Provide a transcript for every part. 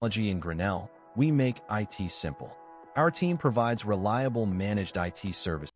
Technology in Grinnell, we make IT simple. Our team provides reliable managed IT services.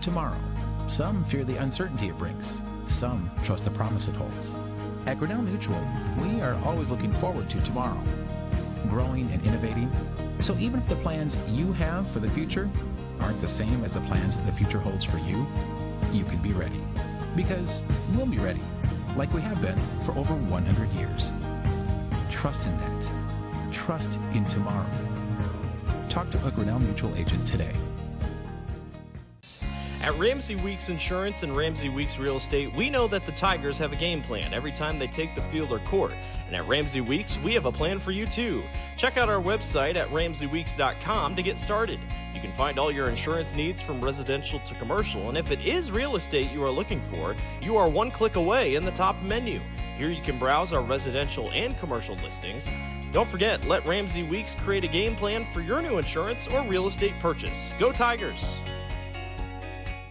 Tomorrow. Some fear the uncertainty it brings. Some trust the promise it holds. At Grinnell Mutual, we are always looking forward to tomorrow, growing and innovating. So even if the plans you have for the future aren't the same as the plans the future holds for you, you can be ready. Because we'll be ready, like we have been for over 100 years. Trust in that. Trust in tomorrow. Talk to a Grinnell Mutual agent today. At Ramsey Weeks Insurance and Ramsey Weeks Real Estate, we know that the Tigers have a game plan every time they take the field or court. And at Ramsey Weeks, we have a plan for you too. Check out our website at RamseyWeeks.com to get started. You can find all your insurance needs from residential to commercial, and if it is real estate you are looking for, you are one click away in the top menu. Here you can browse our residential and commercial listings. Don't forget, let Ramsey Weeks create a game plan for your new insurance or real estate purchase. Go Tigers!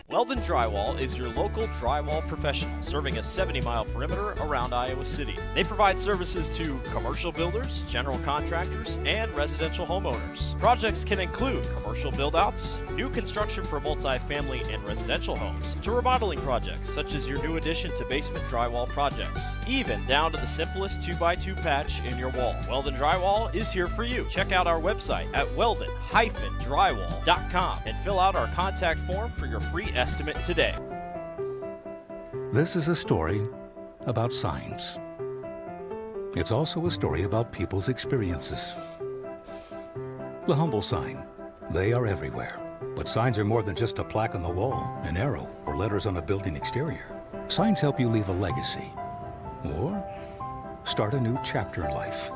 Weldon Drywall is your local drywall professional, serving a 70-mile perimeter around Iowa City. They provide services to commercial builders, general contractors, and residential homeowners. Projects can include commercial build-outs, new construction for multi-family and residential homes, to remodeling projects such as your new addition to basement drywall projects, even down to the simplest 2x2 patch in your wall. Weldon Drywall is here for you. Check out our website at weldon-drywall.com and fill out our contact form for your free estimate today. This is a story about signs. It's also a story about people's experiences. The humble sign. They are everywhere. But signs are more than just a plaque on the wall, an arrow, or letters on a building exterior. Signs help you leave a legacy or start a new chapter in life.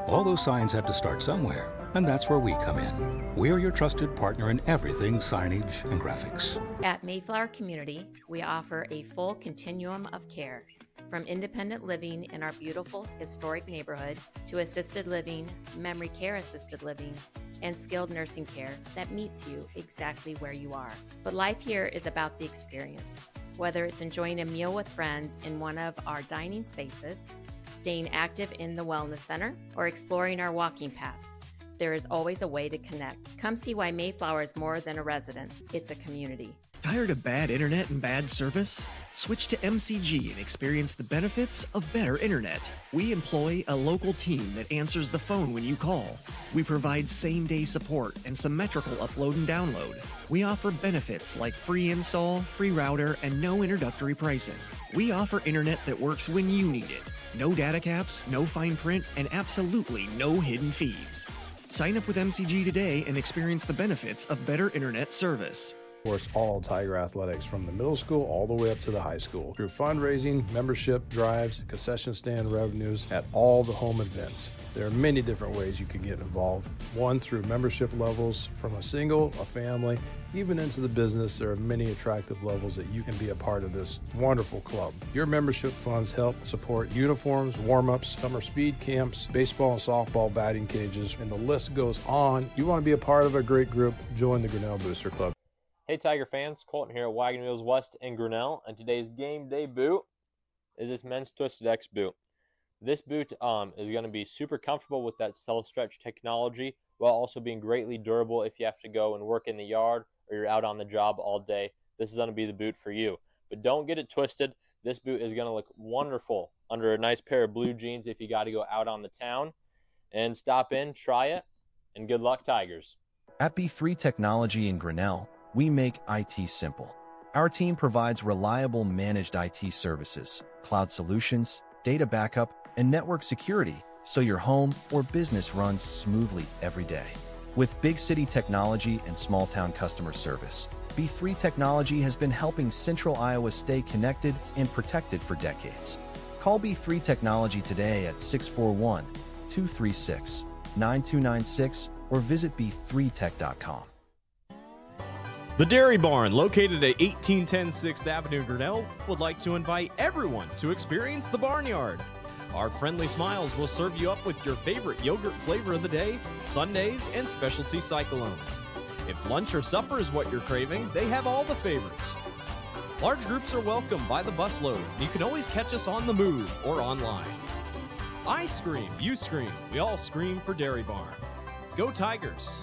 All those signs have to start somewhere, and that's where we come in. We're your trusted partner in everything signage and graphics. At Mayflower Community, we offer a full continuum of care, from independent living in our beautiful historic neighborhood to assisted living, memory care assisted living, and skilled nursing care that meets you exactly where you are. But life here is about the experience. Whether it's enjoying a meal with friends in one of our dining spaces, staying active in the wellness center, or exploring our walking paths, there is always a way to connect. Come see why Mayflower is more than a residence, it's a community. Tired of bad internet and bad service? Switch to MCG and experience the benefits of better internet. We employ a local team that answers the phone when you call. We provide same-day support and symmetrical upload and download. We offer benefits like free install, free router, and no introductory pricing. We offer internet that works when you need it. No data caps, no fine print, and absolutely no hidden fees. Sign up with MCG today and experience the benefits of better internet service. Of course, all Tiger athletics from the middle school all the way up to the high school. Through fundraising, membership drives, concession stand revenues at all the home events. There are many different ways you can get involved. One, through membership levels from a single, a family, even into the business. There are many attractive levels that you can be a part of this wonderful club. Your membership funds help support uniforms, warm-ups, summer speed camps, baseball and softball batting cages, and the list goes on. You want to be a part of a great group, join the Grinnell Booster Club. Hey Tiger fans, Colton here at Wagon Wheels West in Grinnell, and today's game day boot is this men's Twisted X boot. This boot is going to be super comfortable with that self-stretch technology while also being greatly durable if you have to go and work in the yard or you're out on the job all day. This is going to be the boot for you. But don't get it twisted. This boot is going to look wonderful under a nice pair of blue jeans if you got to go out on the town. And stop in, try it, and good luck, Tigers. At B3 Technology in Grinnell, we make IT simple. Our team provides reliable managed IT services, cloud solutions, data backup, and network security so your home or business runs smoothly every day. With big city technology and small town customer service, B3 Technology has been helping Central Iowa stay connected and protected for decades. Call B3 Technology today at 641-236-9296 or visit b3tech.com. The Dairy Barn, located at 1810 6th Avenue, Grinnell, would like to invite everyone to experience the Barnyard. Our friendly smiles will serve you up with your favorite yogurt flavor of the day, sundaes, and specialty cyclones. If lunch or supper is what you're craving, they have all the favorites. Large groups are welcome by the busloads, and you can always catch us on the move or online. I scream, you scream, we all scream for Dairy Barn. Go Tigers!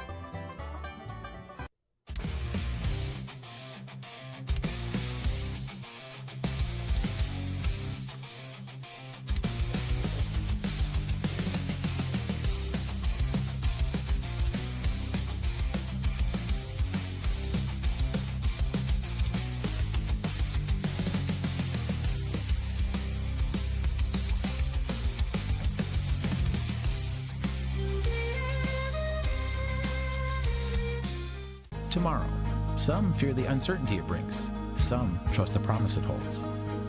Tomorrow. Some fear the uncertainty it brings. Some trust the promise it holds.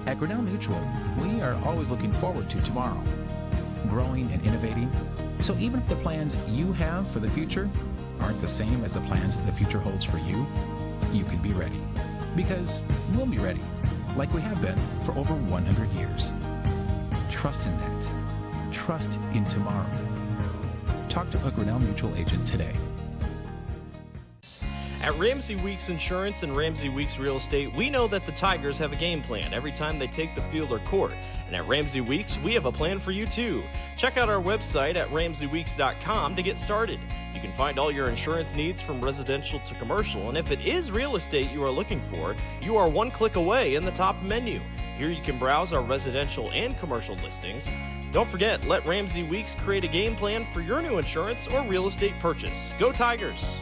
At Grinnell Mutual, we are always looking forward to tomorrow, growing and innovating. So even if the plans you have for the future aren't the same as the plans the future holds for you, you can be ready. Because we'll be ready, like we have been for over 100 years. Trust in that. Trust in tomorrow. Talk to a Grinnell Mutual agent today. At Ramsey Weeks Insurance and Ramsey Weeks Real Estate, we know that the Tigers have a game plan every time they take the field or court. And at Ramsey Weeks, we have a plan for you too. Check out our website at ramseyweeks.com to get started. You can find all your insurance needs from residential to commercial, and if it is real estate you are looking for, you are one click away in the top menu. Here you can browse our residential and commercial listings. Don't forget, let Ramsey Weeks create a game plan for your new insurance or real estate purchase. Go Tigers!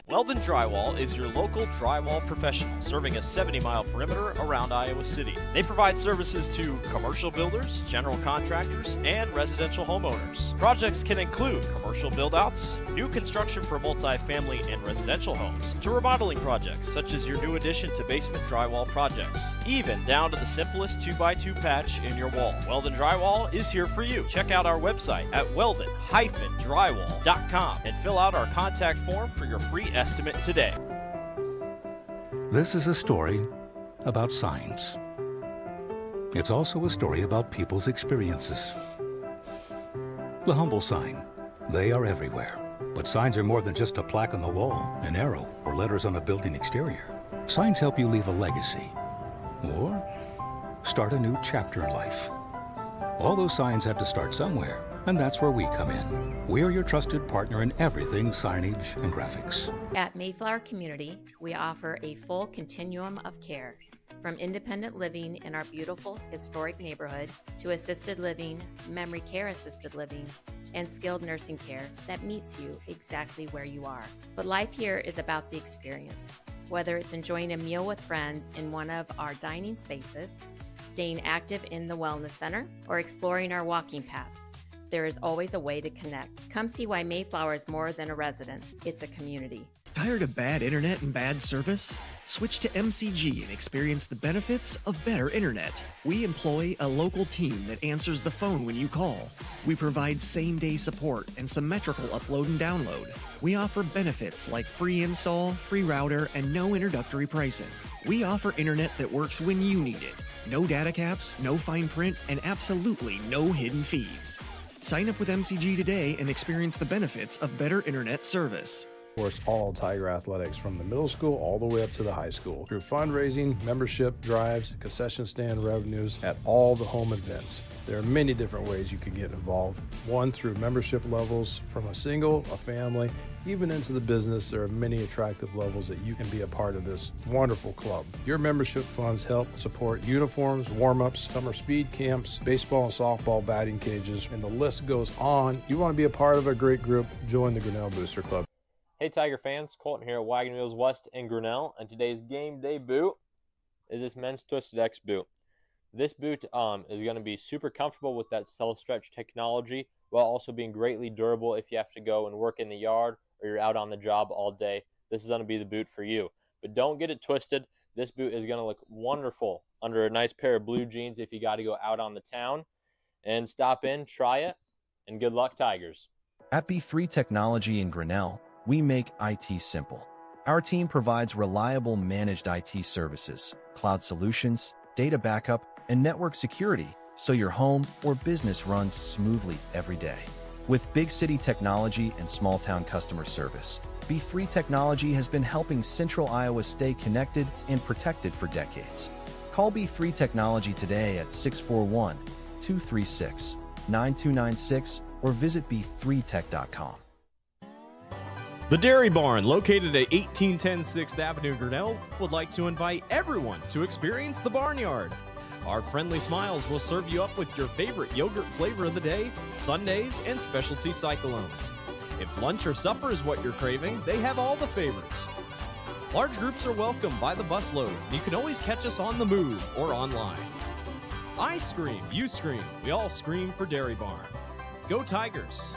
Weldon Drywall is your local drywall professional, serving a 70-mile perimeter around Iowa City. They provide services to commercial builders, general contractors, and residential homeowners. Projects can include commercial build-outs, new construction for multi-family and residential homes, to remodeling projects such as your new addition to basement drywall projects, even down to the simplest 2x2 patch in your wall. Weldon Drywall is here for you. Check out our website at weldon-drywall.com and fill out our contact form for your free estimate today. This is a story about signs. It's also a story about people's experiences. The humble sign. They are everywhere. But signs are more than just a plaque on the wall, an arrow, or letters on a building exterior. Signs help you leave a legacy or start a new chapter in life. All those signs have to start somewhere, and that's where we come in. We are your trusted partner in everything signage and graphics. At Mayflower Community, we offer a full continuum of care, from independent living in our beautiful historic neighborhood to assisted living, memory care assisted living, and skilled nursing care that meets you exactly where you are. But life here is about the experience. Whether it's enjoying a meal with friends in one of our dining spaces, staying active in the wellness center, or exploring our walking paths, there is always a way to connect. Come see why Mayflower is more than a residence, it's a community. Tired of bad internet and bad service? Switch to MCG and experience the benefits of better internet. We employ a local team that answers the phone when you call. We provide same-day support and symmetrical upload and download. We offer benefits like free install, free router, and no introductory pricing. We offer internet that works when you need it. No data caps, no fine print, and absolutely no hidden fees. Sign up with MCG today and experience the benefits of better internet service. Of course, all Tiger athletics from the middle school all the way up to the high school through fundraising, membership drives, concession stand revenues at all the home events. There are many different ways you can get involved. One, through membership levels from a single, a family, even into the business. There are many attractive levels that you can be a part of this wonderful club. Your membership funds help support uniforms, warm-ups, summer speed camps, baseball and softball batting cages, and the list goes on. You want to be a part of a great group, join the Grinnell Booster Club. Hey Tiger fans, Colton here at Wagon Wheels West in Grinnell, and today's game day boot is this men's Twisted X boot. This boot is going to be super comfortable with that self-stretch technology, while also being greatly durable if you have to go and work in the yard or you're out on the job all day. This is going to be the boot for you. But don't get it twisted. This boot is going to look wonderful under a nice pair of blue jeans if you got to go out on the town. And stop in, try it, and good luck, Tigers. At B3 Technology in Grinnell, we make IT simple. Our team provides reliable managed IT services, cloud solutions, data backup, and network security so your home or business runs smoothly every day. With big city technology and small town customer service, B3 Technology has been helping Central Iowa stay connected and protected for decades. Call B3 Technology today at 641-236-9296 or visit b3tech.com. The Dairy Barn, located at 1810 6th Avenue, Grinnell, would like to invite everyone to experience the Barnyard. Our friendly smiles will serve you up with your favorite yogurt flavor of the day, sundaes, and specialty cyclones. If lunch or supper is what you're craving, they have all the favorites. Large groups are welcome by the busloads, and you can always catch us on the move or online. I scream, you scream, we all scream for Dairy Barn. Go Tigers!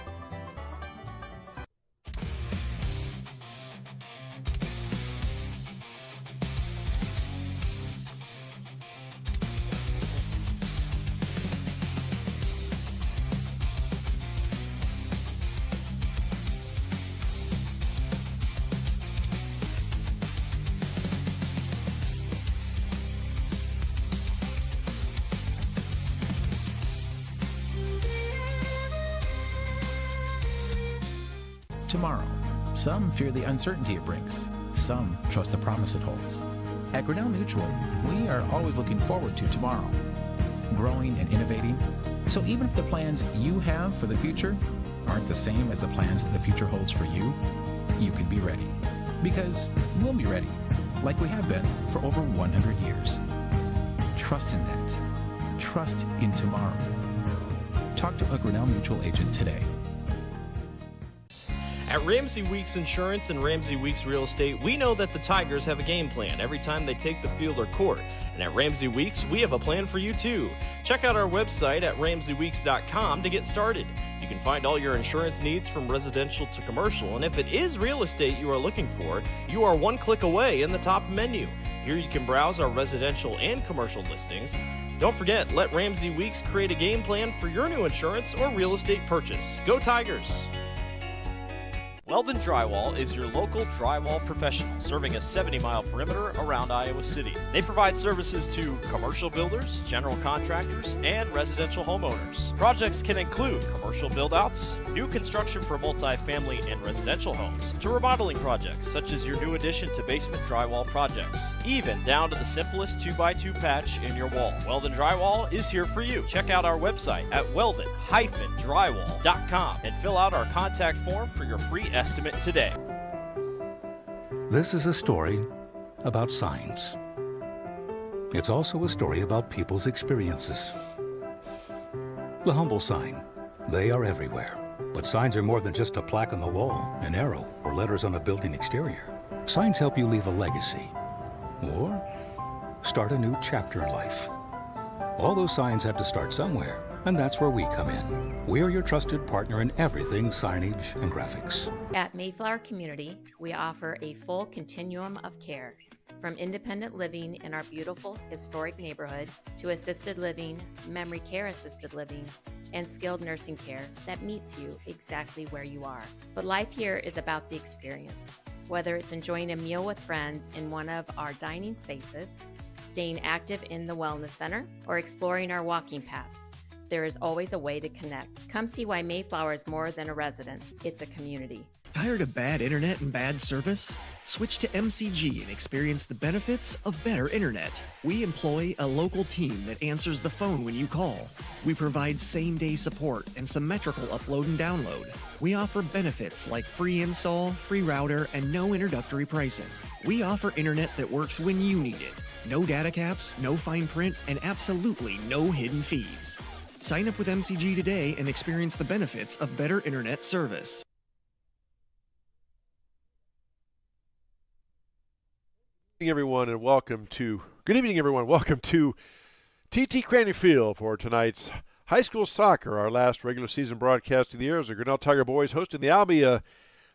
Tomorrow. Some fear the uncertainty it brings. Some trust the promise it holds. At Grinnell Mutual, we are always looking forward to tomorrow, growing and innovating. So even if the plans you have for the future aren't the same as the plans the future holds for you, you can be ready. Because we'll be ready, like we have been for over 100 years. Trust in that. Trust in tomorrow. Talk to a Grinnell Mutual agent today. At Ramsey Weeks Insurance and Ramsey Weeks Real Estate, we know that the Tigers have a game plan every time they take the field or court. And at Ramsey Weeks, we have a plan for you too. Check out our website at ramseyweeks.com to get started. You can find all your insurance needs from residential to commercial, and if it is real estate you are looking for, you are one click away in the top menu. Here you can browse our residential and commercial listings. Don't forget, let Ramsey Weeks create a game plan for your new insurance or real estate purchase. Go Tigers! Weldon Drywall is your local drywall professional, serving a 70-mile perimeter around Iowa City. They provide services to commercial builders, general contractors, and residential homeowners. Projects can include commercial build-outs, new construction for multi-family and residential homes, to remodeling projects such as your new addition to basement drywall projects, even down to the simplest 2x2 patch in your wall. Weldon Drywall is here for you. Check out our website at weldon-drywall.com and fill out our contact form for your free estimate today. This is a story about signs. It's also a story about people's experiences. The humble sign. They are everywhere. But signs are more than just a plaque on the wall, an arrow, or letters on a building exterior. Signs help you leave a legacy or start a new chapter in life. All those signs have to start somewhere, and that's where we come in. We're your trusted partner in everything signage and graphics. At Mayflower Community, we offer a full continuum of care, from independent living in our beautiful historic neighborhood to assisted living, memory care assisted living, and skilled nursing care that meets you exactly where you are. But life here is about the experience. Whether it's enjoying a meal with friends in one of our dining spaces, staying active in the wellness center, or exploring our walking paths, there is always a way to connect. Come see why Mayflower is more than a residence, it's a community. Tired of bad internet and bad service? Switch to MCG and experience the benefits of better internet. We employ a local team that answers the phone when you call. We provide same-day support and symmetrical upload and download. We offer benefits like free install, free router, and no introductory pricing. We offer internet that works when you need it. No data caps, no fine print, and absolutely no hidden fees. Sign up with MCG today and experience the benefits of better internet service. Good evening, everyone. Welcome to TT Cranny Field for tonight's High school soccer, our last regular season broadcast of the year, is the Grinnell Tiger Boys hosting the Albia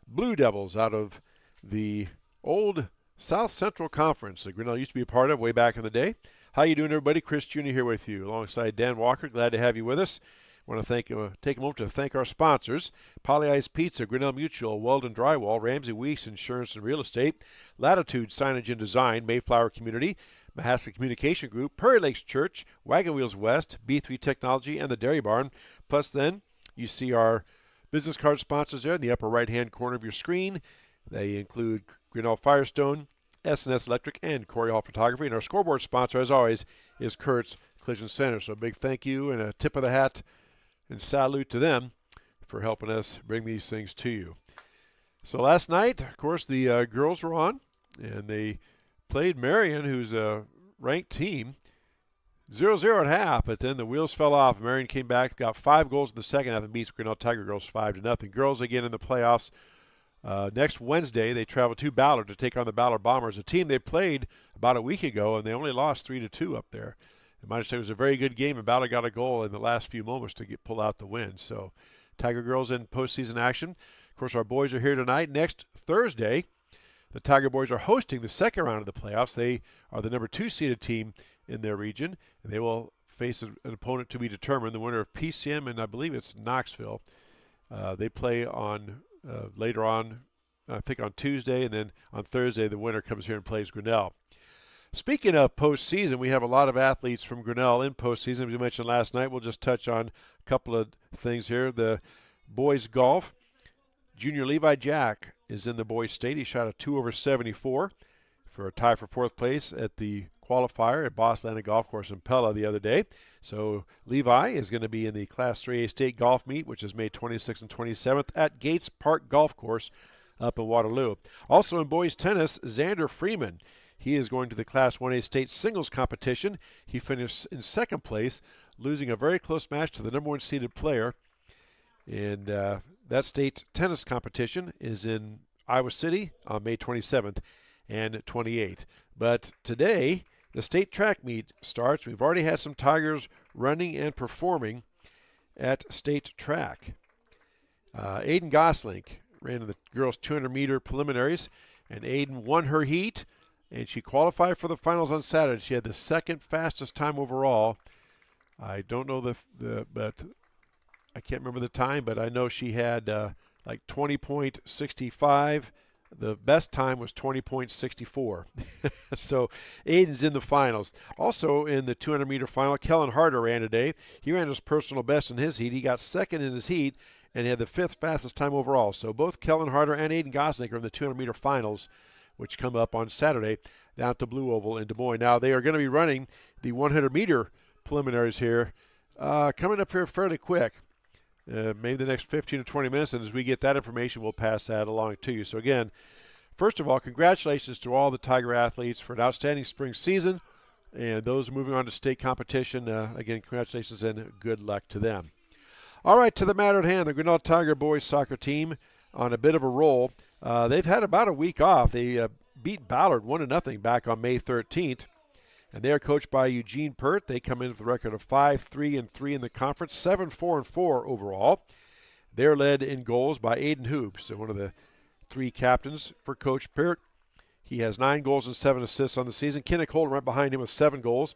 Blue Devils out of the old South Central Conference that Grinnell used to be a part of way back in the day. How you doing, everybody? Chris Jr. here with you, alongside Dan Walker. Glad to have you with us. I want to take a moment to thank our sponsors: Poly Ice Pizza, Grinnell Mutual, Weldon Drywall, Ramsey Weeks Insurance and Real Estate, Latitude Signage and Design, Mayflower Community, Mahaska Communication Group, Prairie Lakes Church, Wagon Wheels West, B3 Technology, and the Dairy Barn. Plus then, you see our business card sponsors there in the upper right-hand corner of your screen. They include Grinnell Firestone, S&S Electric, and Corey Hall Photography. And our scoreboard sponsor, as always, is Kurt's Collision Center. So a big thank you and a tip of the hat and salute to them for helping us bring these things to you. So last night, of course, the girls were on, and they played Marion, who's a ranked team, 0-0 at half, but then the wheels fell off. Marion came back, got 5 goals in the second half, and beats Grinnell Tiger Girls 5-0. Girls again in the playoffs. Next Wednesday, they travel to Ballard to take on the Ballard Bombers, a team they played about a week ago, and they only lost 3-2 up there. I might say it was a very good game, and Ballard got a goal in the last few moments to pull out the win. So Tiger Girls in postseason action. Of course, our boys are here tonight. Next Thursday, the Tiger Boys are hosting the second round of the playoffs. They are the number 2 seeded team in their region, and they will face an opponent to be determined, the winner of PCM, and I believe it's Knoxville. They play on later on, I think on Tuesday, and then on Thursday the winner comes here and plays Grinnell. Speaking of postseason, we have a lot of athletes from Grinnell in postseason. As we mentioned last night, we'll just touch on a couple of things here. The boys golf, Junior Levi Jack is in the boys state. He shot a 2/74 for a tie for 4th place at the qualifier at Boss Landing Golf Course in Pella the other day. So Levi is going to be in the Class 3A state golf meet, which is May 26th and 27th at Gates Park Golf Course up in Waterloo. Also in boys tennis, Xander Freeman. He is going to the Class 1A state singles competition. He finished in 2nd place, losing a very close match to the number 1 seeded player. And that state tennis competition is in Iowa City on May 27th and 28th. But today, the state track meet starts. We've already had some Tigers running and performing at state track. Aiden Gosling ran in the girls' 200-meter preliminaries, and Aiden won her heat, and she qualified for the finals on Saturday. She had the 2nd fastest time overall. I don't know but I can't remember the time, but I know she had like 20.65. The best time was 20.64. So Aiden's in the finals. Also in the 200-meter final, Kellen Harder ran today. He ran his personal best in his heat. He got 2nd in his heat and he had the 5th fastest time overall. So both Kellen Harder and Aiden Gosling are in the 200-meter finals, which come up on Saturday down at the Blue Oval in Des Moines. Now they are going to be running the 100-meter preliminaries here, coming up here fairly quick. Maybe the next 15 to 20 minutes, and as we get that information, we'll pass that along to you. So again, first of all, congratulations to all the Tiger athletes for an outstanding spring season, and those moving on to state competition, again, congratulations and good luck to them. All right, to the matter at hand, the Grinnell Tiger boys soccer team on a bit of a roll. They've had about a week off. They beat Ballard 1-0 back on May 13th. And they are coached by Eugene Pert. They come in with a record of 5-3-3 in the conference, 7-4-4 overall. They're led in goals by Aiden Hoops, one of the 3 captains for Coach Pert. He has 9 goals and 7 assists on the season. Kinnick Holden right behind him with 7 goals.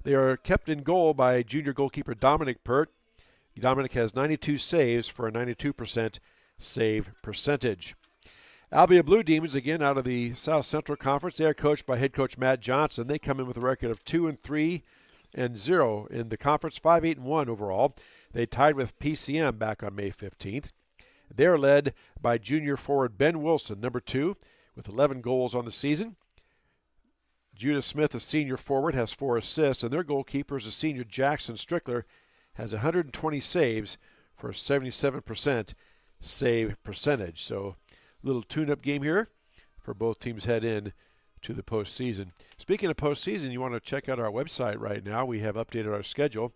They are kept in goal by junior goalkeeper Dominic Pert. Dominic has 92 saves for a 92% save percentage. Albia Blue Demons, again, out of the South Central Conference. They are coached by head coach Matt Johnson. They come in with a record of 2-3-0 in the conference, 5-8-1 overall. They tied with PCM back on May 15th. They are led by junior forward Ben Wilson, number 2, with 11 goals on the season. Judah Smith, a senior forward, has 4 assists, and their goalkeeper is a senior Jackson Strickler, has 120 saves for a 77% save percentage. So little tune-up game here for both teams head in to the postseason. Speaking of postseason, you want to check out our website right now. We have updated our schedule.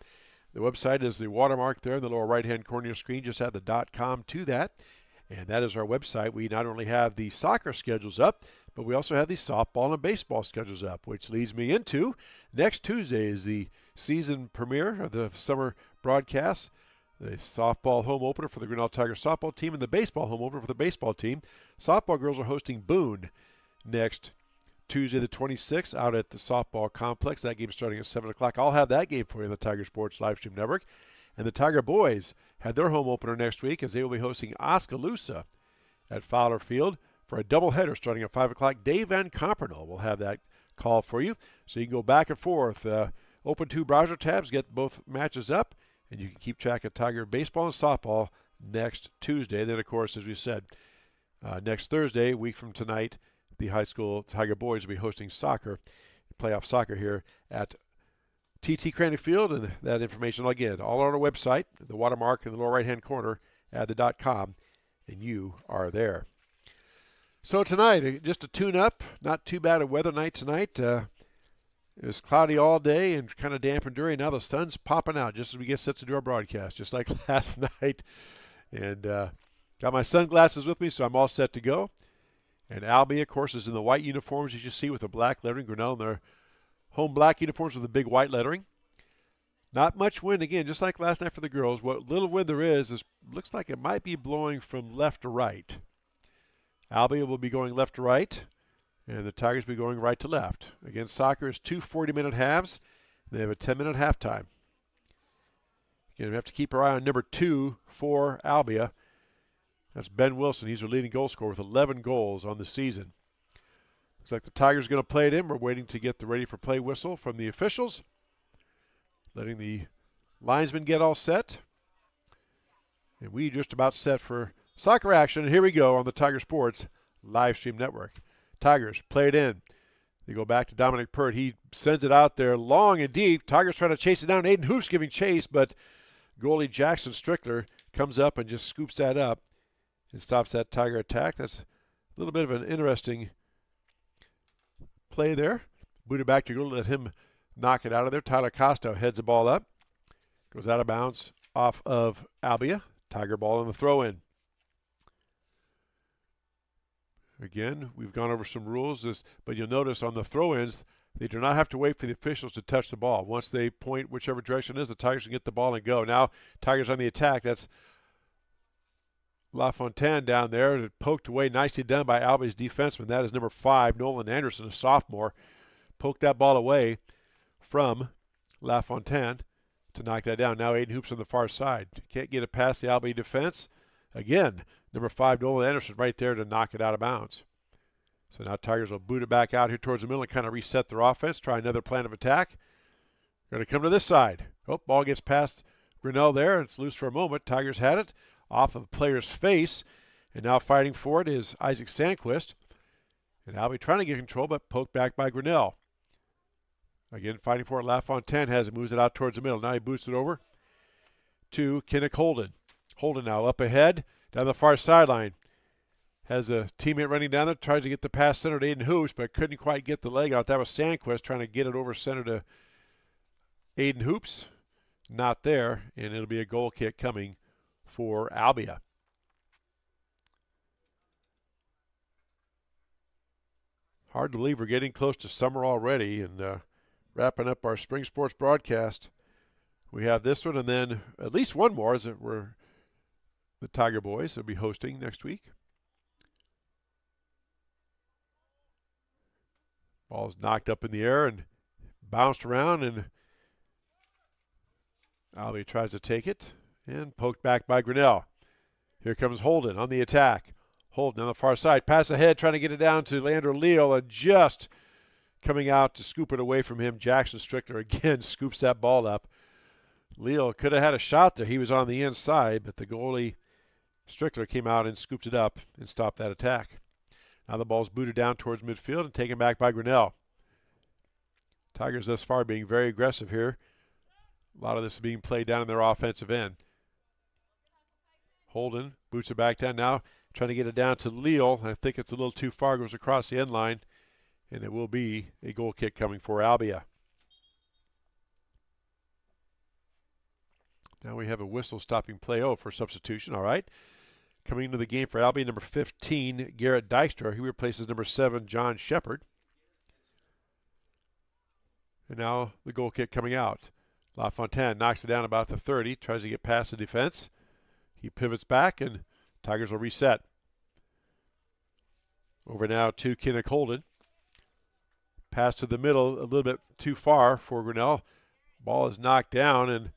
The website is the watermark there in the lower right-hand corner of your screen. Just add the .com to that, and that is our website. We not only have the soccer schedules up, but we also have the softball and baseball schedules up, which leads me into next Tuesday is the season premiere of the summer broadcast. The softball home opener for the Grinnell Tigers softball team and the baseball home opener for the baseball team. Softball girls are hosting Boone next Tuesday the 26th out at the softball complex. That game starting at 7 o'clock. I'll have that game for you on the Tiger Sports Livestream Network. And the Tiger boys had their home opener next week as they will be hosting Oskaloosa at Fowler Field for a doubleheader starting at 5 o'clock. Dave Van Compernal will have that call for you. So you can go back and forth. Open 2 browser tabs, get both matches up, and you can keep track of Tiger baseball and softball next Tuesday. Then, of course, as we said, next Thursday, a week from tonight, the high school Tiger boys will be hosting soccer, playoff soccer here at TT Cranny Field. And that information, again, all on our website, the watermark in the lower right-hand corner, add the .com, and you are there. So tonight, just a tune-up, not too bad a weather night tonight. It was cloudy all day and kind of damp and dreary. Now the sun's popping out just as we get set to do our broadcast, just like last night. And got my sunglasses with me, so I'm all set to go. And Albia, of course, is in the white uniforms, as you see, with the black lettering. Grinnell in their home black uniforms with the big white lettering. Not much wind, again, just like last night for the girls. What little wind there is looks like it might be blowing from left to right. Albia will be going left to right, and the Tigers will be going right to left. Again, soccer is 2 40-minute halves. They have a 10-minute halftime. Again, we have to keep our eye on number 2 for Albia. That's Ben Wilson. He's their leading goal scorer with 11 goals on the season. Looks like the Tigers are going to play it in. We're waiting to get the ready for play whistle from the officials. Letting the linesmen get all set. And we just about set for soccer action. And here we go on the Tiger Sports Livestream Network. Tigers play it in. They go back to Dominic Pert. He sends it out there long and deep. Tigers trying to chase it down. Aiden Hoops giving chase, but goalie Jackson Strickler comes up and just scoops that up and stops that Tiger attack. That's a little bit of an interesting play there. Booted back to goal, let him knock it out of there. Tyler Costo heads the ball up. Goes out of bounds off of Albia. Tiger ball in the throw-in. Again, we've gone over some rules, but you'll notice on the throw-ins, they do not have to wait for the officials to touch the ball. Once they point whichever direction it is, the Tigers can get the ball and go. Now, Tigers on the attack. That's LaFontaine down there. Poked away, nicely done by Albia's defenseman. That is number 5, Nolan Anderson, a sophomore. Poked that ball away from LaFontaine to knock that down. Now Aiden Hoops on the far side. Can't get it past the Albia defense. Again, number 5, Nolan Anderson, right there to knock it out of bounds. So now Tigers will boot it back out here towards the middle and kind of reset their offense, try another plan of attack. Going to come to this side. Oh, ball gets past Grinnell there. It's loose for a moment. Tigers had it off of the player's face, and now fighting for it is Isaac Sandquist. And Albia trying to get control, but poked back by Grinnell. Again, fighting for it. LaFontaine has it, moves it out towards the middle. Now he boots it over to Kinnick Holden. Holden now up ahead, down the far sideline. Has a teammate running down there, tries to get the pass center to Aiden Hoops, but couldn't quite get the leg out. That was Sandquist trying to get it over center to Aiden Hoops. Not there, and it'll be a goal kick coming for Albia. Hard to believe we're getting close to summer already and wrapping up our spring sports broadcast. We have this one and then at least one more as we're the Tiger boys will be hosting next week. Ball's knocked up in the air and bounced around, and Albia tries to take it and poked back by Grinnell. Here comes Holden on the attack. Holden on the far side. Pass ahead, trying to get it down to Leandro Leal, and just coming out to scoop it away from him. Jackson Strickler again scoops that ball up. Leal could have had a shot there. He was on the inside, but the goalie Strickler came out and scooped it up and stopped that attack. Now the ball's booted down towards midfield and taken back by Grinnell. Tigers thus far being very aggressive here. A lot of this is being played down in their offensive end. Holden boots it back down now, trying to get it down to Leal. I think it's a little too far, goes across the end line, and it will be a goal kick coming for Albia. Now we have a whistle stopping play for substitution, all right. Coming into the game for Albia, number 15, Garrett Dykstra. He replaces number 7, John Shepard. And now the goal kick coming out. LaFontaine knocks it down about the 30, tries to get past the defense. He pivots back, and Tigers will reset. Over now to Kinnick Holden. Pass to the middle, a little bit too far for Grinnell. Ball is knocked down, and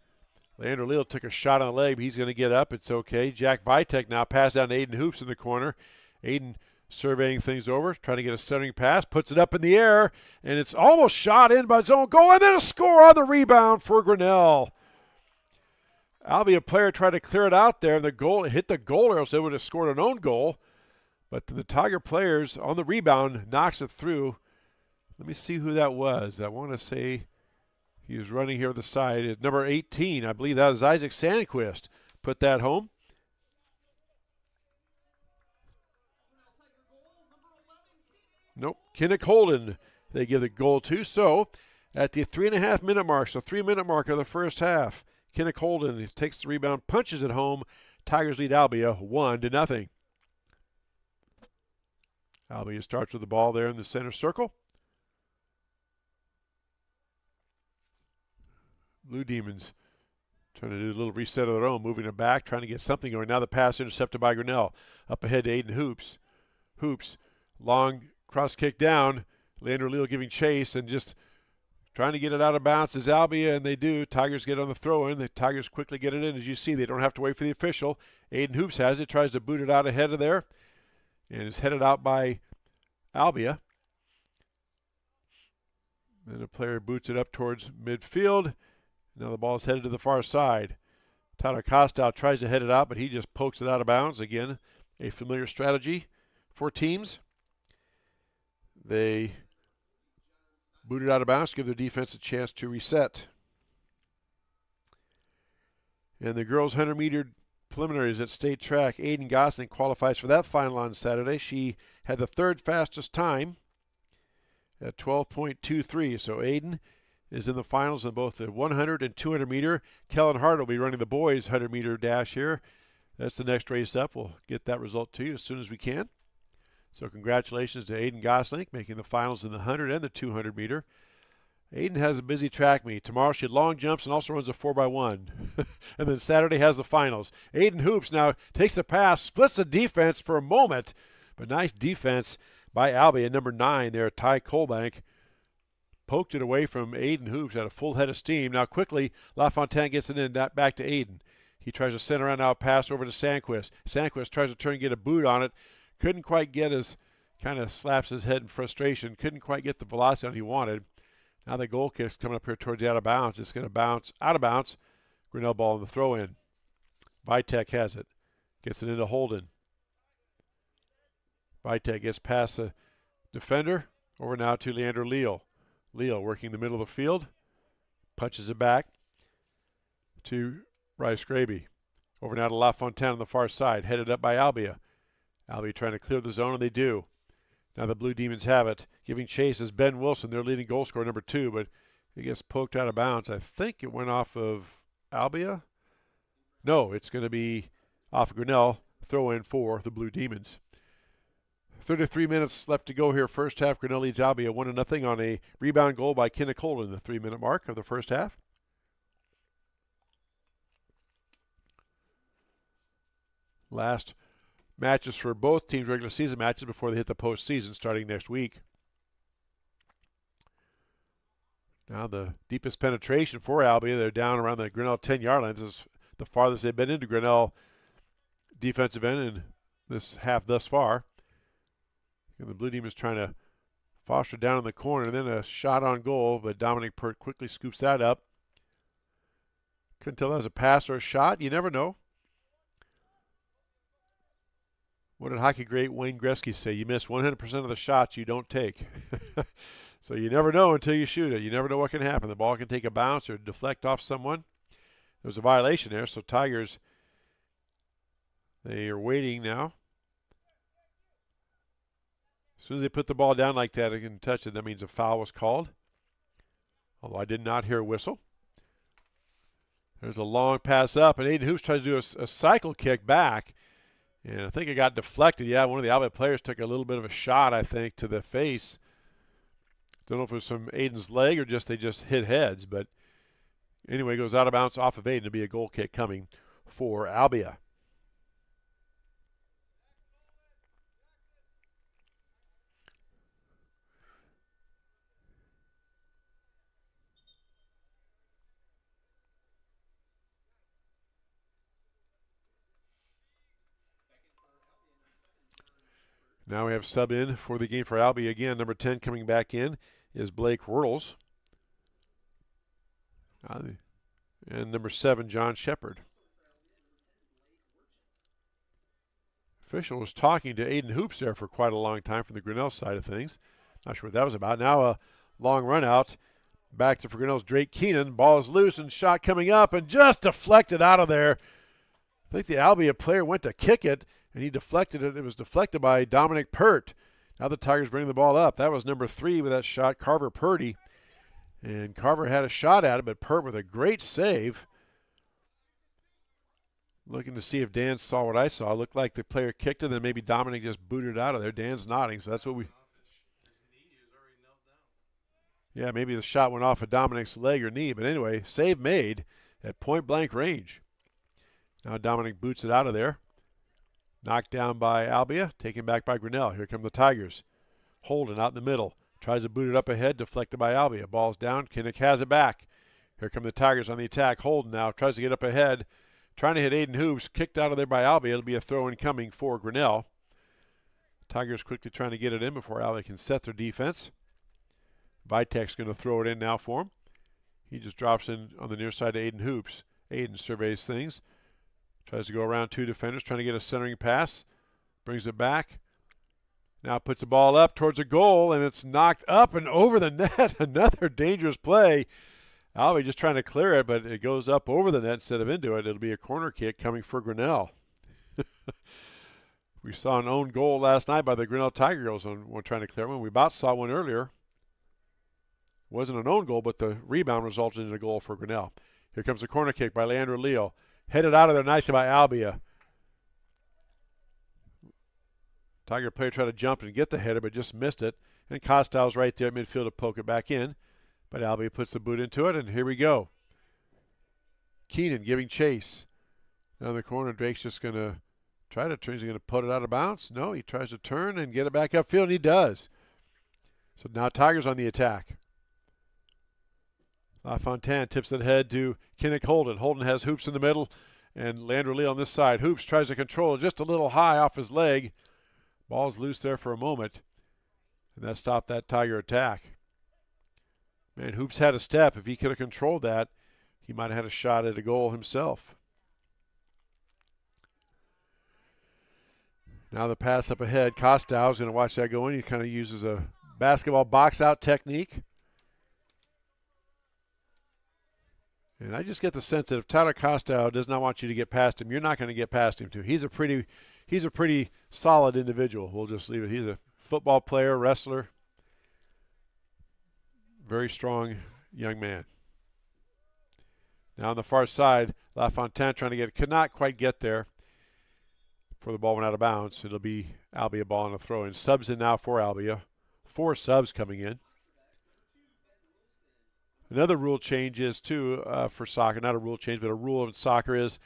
Leandro Leal took a shot on the leg, but he's going to get up. It's okay. Jack Vitek now pass down to Aiden Hoops in the corner. Aiden surveying things over, trying to get a centering pass, puts it up in the air, and it's almost shot in by his own goal, and then a score on the rebound for Grinnell. Albia player tried to clear it out there, and the goal hit the goal, or else they would have scored an own goal. But the Tiger players on the rebound knocks it through. Let me see who that was. I want to say he was running here on the side. At number 18, I believe that was Isaac Sandquist. Put that home. Nope, Kinnick Holden they give the goal to. So at the 3.5-minute mark, so 3-minute mark of the first half, Kinnick Holden takes the rebound, punches it home. Tigers lead Albia 1-0. Albia starts with the ball there in the center circle. Blue Demons trying to do a little reset of their own, moving it back, trying to get something going. Now the pass intercepted by Grinnell. Up ahead to Aiden Hoops. Hoops, long cross kick down. Leandro Leal giving chase and just trying to get it out of bounds is Albia, and they do. Tigers get on the throw-in. The Tigers quickly get it in. As you see, they don't have to wait for the official. Aiden Hoops has it, tries to boot it out ahead of there, and is headed out by Albia. Then the player boots it up towards midfield. Now the ball is headed to the far side. Tyler Kostow tries to head it out, but he just pokes it out of bounds. Again, a familiar strategy for teams. They boot it out of bounds, give their defense a chance to reset. And the girls' 100-meter preliminaries at state track, Aiden Gosling qualifies for that final on Saturday. She had the third fastest time at 12.23. So Aiden is in the finals in both the 100 and 200 meter. Kellen Hart will be running the boys' 100-meter dash here. That's the next race up. We'll get that result to you as soon as we can. So congratulations to Aiden Gosling, making the finals in the 100 and the 200 meter. Aiden has a busy track meet. Tomorrow she long jumps and also runs a 4x1. And then Saturday has the finals. Aiden Hoops now takes the pass, splits the defense for a moment, but nice defense by Albia, number 9 there, Ty Colbank. Poked it away from Aiden Hoops, had a full head of steam. Now quickly, LaFontaine gets it in back to Aiden. He tries to send around now, pass over to Sandquist. Sandquist tries to turn and get a boot on it. Couldn't quite get his, kind of slaps his head in frustration. Couldn't quite get the velocity on he wanted. Now the goal kick's coming up here towards the out of bounds. It's going to bounce out of bounds. Grinnell ball in the throw-in. Vitek has it. Gets it into Holden. Vitek gets past the defender. Over now to Leandro Leal. Leal working the middle of the field. Punches it back to Bryce Graby. Over now to LaFontaine on the far side. Headed up by Albia. Albia trying to clear the zone, and they do. Now the Blue Demons have it. Giving chase is Ben Wilson, their leading goal scorer, number 2, but he gets poked out of bounds. I think it went off of Albia. No, it's going to be off of Grinnell. Throw in for the Blue Demons. 33 minutes left to go here. First half, Grinnell leads Albia 1-0 on a rebound goal by Kinnick Holden, the 3-minute mark of the first half. Last matches for both teams, regular season matches, before they hit the postseason starting next week. Now the deepest penetration for Albia. They're down around the Grinnell 10-yard line. This is the farthest they've been into Grinnell defensive end in this half thus far. And the Blue Demons trying to foster down in the corner, and then a shot on goal, but Dominic Pert quickly scoops that up. Couldn't tell that was a pass or a shot. You never know. What did hockey great Wayne Gretzky say? You miss 100% of the shots you don't take. So you never know until you shoot it. You never know what can happen. The ball can take a bounce or deflect off someone. There was a violation there, so Tigers, they are waiting now. As soon as they put the ball down like that and touch it, that means a foul was called. Although I did not hear a whistle. There's a long pass up, and Aiden Hoops tries to do a cycle kick back. And I think it got deflected. Yeah, one of the Albia players took a little bit of a shot, I think, to the face. Don't know if it was from Aiden's leg or just they just hit heads, but Anyway, goes out of bounds off of Aiden. It'll be a goal kick coming for Albia. Now we have sub in for the game for Albia again. Number 10 coming back in is Blake Wirtles. And number 7, John Shepard. Official was talking to Aiden Hoops there for quite a long time from the Grinnell side of things. Not sure what that was about. Now a long run out. Back to for Grinnell's Drake Keenan. Ball is loose and shot coming up and just deflected out of there. I think the Albia player went to kick it and he deflected it. It was deflected by Dominic Pert. Now the Tigers bring the ball up. That was number 3 with that shot, Carver Purdy. And Carver had a shot at it, but Pert with a great save. Looking to see if Dan saw what I saw. It looked like the player kicked it, and then maybe Dominic just booted it out of there. Dan's nodding, so that's what we... Yeah, maybe the shot went off of Dominic's leg or knee. But anyway, save made at point-blank range. Now Dominic boots it out of there. Knocked down by Albia, taken back by Grinnell. Here come the Tigers. Holden out in the middle. Tries to boot it up ahead, deflected by Albia. Ball's down. Kinnick has it back. Here come the Tigers on the attack. Holden now tries to get up ahead. Trying to hit Aiden Hoops. Kicked out of there by Albia. It'll be a throw-in coming for Grinnell. Tigers quickly trying to get it in before Albia can set their defense. Vitek's going to throw it in now for him. He just drops in on the near side to Aiden Hoops. Aiden surveys things. Tries to go around 2 defenders, trying to get a centering pass. Brings it back. Now puts the ball up towards a goal, and it's knocked up and over the net. Another dangerous play. Albia just trying to clear it, but it goes up over the net instead of into it. It'll be a corner kick coming for Grinnell. We saw an own goal last night by the Grinnell Tiger Girls on one trying to clear one. We about saw one earlier. Wasn't an own goal, but the rebound resulted in a goal for Grinnell. Here comes a corner kick by Leandro Leo. Headed out of there nicely by Albia. Tiger player tried to jump and get the header, but just missed it. And Costow's right there at midfield to poke it back in. But Albia puts the boot into it, and here we go. Keenan giving chase. Down the corner, Drake's just going to try to turn. He's going to put it out of bounds. No, he tries to turn and get it back upfield, and he does. So now Tigers on the attack. LaFontaine tips it ahead to Kinnick Holden. Holden has Hoops in the middle, and Leandro Lee on this side. Hoops tries to control it just a little high off his leg. Ball's loose there for a moment, and that stopped that Tiger attack. Man, Hoops had a step. If he could have controlled that, he might have had a shot at a goal himself. Now the pass up ahead. Costow's going to watch that go in. He kind of uses a basketball box-out technique. And I just get the sense that if Tyler Costow does not want you to get past him, you're not going to get past him too. He's a pretty solid individual. We'll just leave it. He's a football player, wrestler, very strong young man. Now on the far side, LaFontaine trying to could not quite get there before the ball went out of bounds. It'll be Albia ball on a throw in. Subs in now for Albia. 4 subs coming in. Another rule change is, too, for soccer, not a rule change, but a rule in soccer is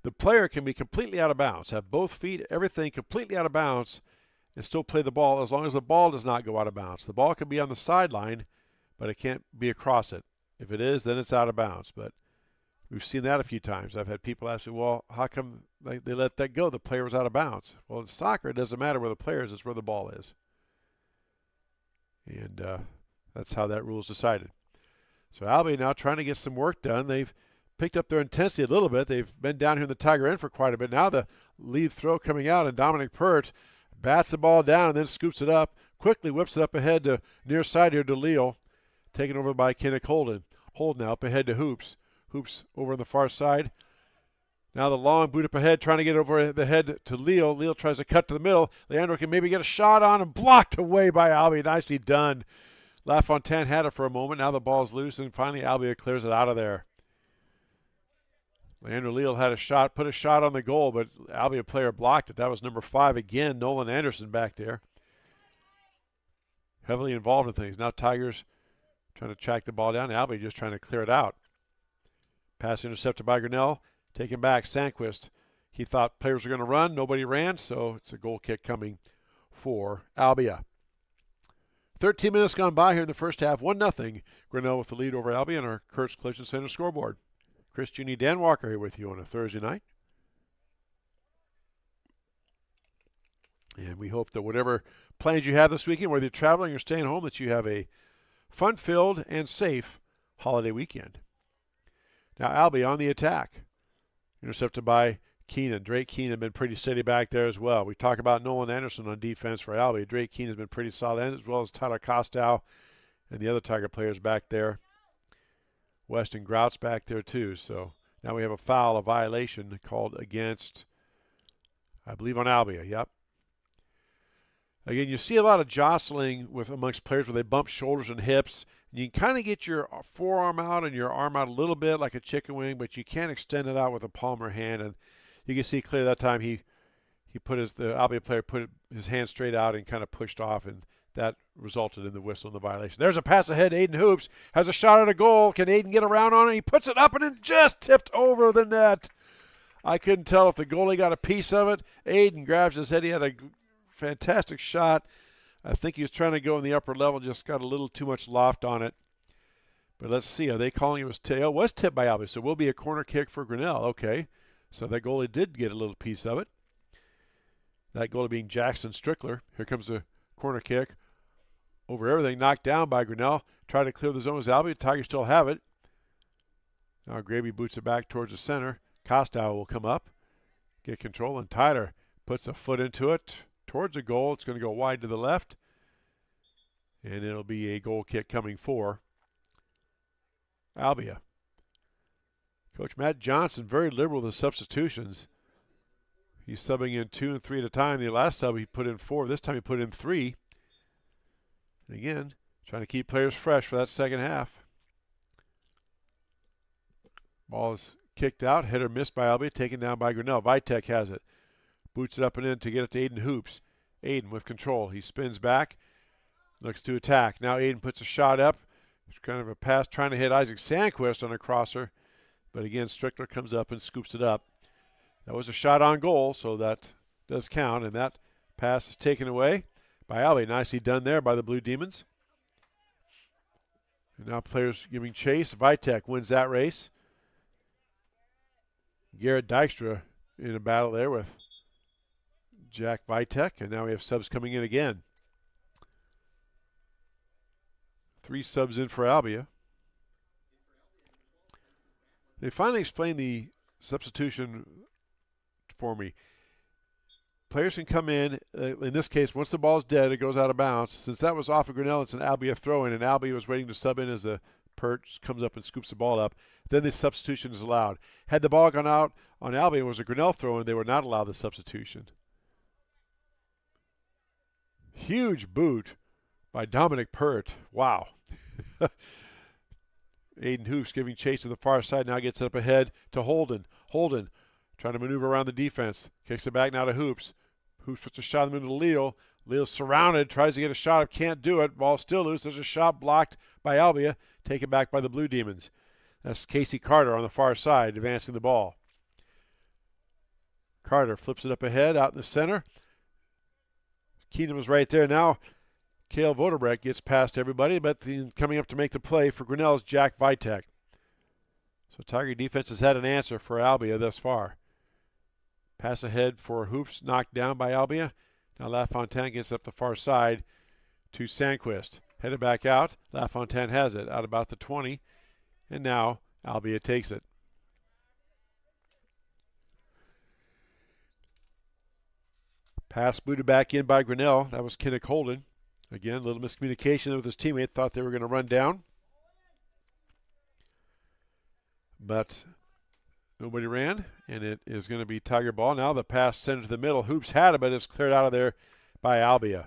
the player can be completely out of bounds, have both feet, everything completely out of bounds, and still play the ball as long as the ball does not go out of bounds. The ball can be on the sideline, but it can't be across it. If it is, then it's out of bounds. But we've seen that a few times. I've had people ask me, well, how come they let that go? The player was out of bounds. Well, in soccer, it doesn't matter where the player is, it's where the ball is. And that's how that rule is decided. So Albia now trying to get some work done. They've picked up their intensity a little bit. They've been down here in the Tiger end for quite a bit. Now the lead throw coming out, and Dominic Pert bats the ball down and then scoops it up, quickly whips it up ahead to near side here to Leal, taken over by Kinnick Holden. Holden now up ahead to Hoops. Hoops over on the far side. Now the long boot up ahead, trying to get over the head to Leal. Leal tries to cut to the middle. Leandro can maybe get a shot on and blocked away by Albia. Nicely done. LaFontaine had it for a moment. Now the ball's loose, and finally Albia clears it out of there. Leandro Leal had a shot, put a shot on the goal, but Albia player blocked it. That was number 5 again, Nolan Anderson back there. Heavily involved in things. Now Tigers trying to track the ball down. Albia just trying to clear it out. Pass intercepted by Grinnell. Taken back, Sandquist. He thought players were going to run. Nobody ran, so it's a goal kick coming for Albia. 13 minutes gone by here in the first half. 1-0. Grinnell with the lead over Albia on our Kurtz Collision Center scoreboard. Chris Junie, Dan Walker here with you on a Thursday night. And we hope that whatever plans you have this weekend, whether you're traveling or staying home, that you have a fun-filled and safe holiday weekend. Now Albia on the attack. Intercepted by Keenan. Drake Keenan has been pretty steady back there as well. We talk about Nolan Anderson on defense for Albia. Drake Keenan has been pretty solid, as well as Tyler Costow and the other Tiger players back there. Weston Grout's back there too. So now we have a foul, a violation called against, I believe, on Albia. Yep. Again, you see a lot of jostling amongst players where they bump shoulders and hips. And you can kind of get your forearm out and your arm out a little bit like a chicken wing, but you can't extend it out with a palm or hand. And you can see clearly that time the Albia player put his hand straight out and kind of pushed off, and that resulted in the whistle and the violation. There's a pass ahead. Aiden Hoops has a shot at a goal. Can Aiden get around on it? He puts it up and it just tipped over the net. I couldn't tell if the goalie got a piece of it. Aiden grabs his head. He had a fantastic shot. I think he was trying to go in the upper level, just got a little too much loft on it. But let's see. Are they calling it was tipped by Albia, so it will be a corner kick for Grinnell. Okay. So that goalie did get a little piece of it. That goalie being Jackson Strickler. Here comes the corner kick. Over everything, knocked down by Grinnell. Try to clear the zone as Albia. Tigers still have it. Now Gravy boots it back towards the center. Costow will come up, get control, and Tyler puts a foot into it towards the goal. It's going to go wide to the left, and it'll be a goal kick coming for Albia. Coach Matt Johnson, very liberal with the substitutions. He's subbing in 2 and 3 at a time. The last sub he put in 4. This time he put in 3. And again, trying to keep players fresh for that second half. Ball is kicked out. Header missed by Albia, taken down by Grinnell. Vitek has it. Boots it up and in to get it to Aiden Hoops. Aiden with control. He spins back. Looks to attack. Now Aiden puts a shot up. It's kind of a pass trying to hit Isaac Sandquist on a crosser. But again, Strickler comes up and scoops it up. That was a shot on goal, so that does count. And that pass is taken away by Albia. Nicely done there by the Blue Demons. And now players giving chase. Vitek wins that race. Garrett Dykstra in a battle there with Jack Vitek. And now we have subs coming in again. 3 subs in for Albia. They finally explained the substitution for me. Players can come in this case, once the ball is dead, it goes out of bounds. Since that was off of Grinnell, it's an Albia throw-in, and Albia was waiting to sub in as the Perch comes up and scoops the ball up. Then the substitution is allowed. Had the ball gone out on Albia, it was a Grinnell throw-in, they were not allowed the substitution. Huge boot by Dominic Pert. Wow. Aiden Hoops giving chase to the far side. Now gets it up ahead to Holden. Holden trying to maneuver around the defense. Kicks it back now to Hoops. Hoops puts a shot in the middle to Leo. Leo's surrounded. Tries to get a shot up. Can't do it. Ball still loose. There's a shot blocked by Albia. Taken back by the Blue Demons. That's Casey Carter on the far side advancing the ball. Carter flips it up ahead out in the center. Keenan was right there. Now Cale Voderbrecht gets past everybody, but coming up to make the play for Grinnell is Jack Vitek. So Tiger defense has had an answer for Albia thus far. Pass ahead for Hoops, knocked down by Albia. Now LaFontaine gets up the far side to Sandquist. Headed back out. LaFontaine has it out about the 20. And now Albia takes it. Pass booted back in by Grinnell. That was Kinnick Holden. Again, a little miscommunication with his teammate. Thought they were going to run down. But nobody ran, and it is going to be Tiger ball. Now the pass sent to the middle. Hoops had it, but it's cleared out of there by Albia.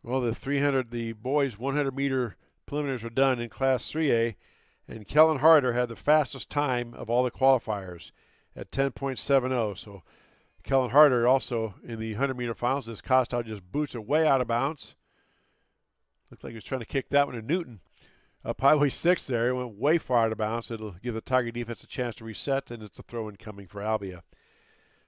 Well, the boys 100-meter preliminaries are done in Class 3A, and Kellen Harder had the fastest time of all the qualifiers at 10.70. So Kellen Harder also in the 100-meter finals. This Costow just boots it way out of bounds. Looked like he was trying to kick that one to Newton. up Highway 6 there. It went way far out of bounds. It'll give the Tiger defense a chance to reset, and it's a throw-in coming for Albia.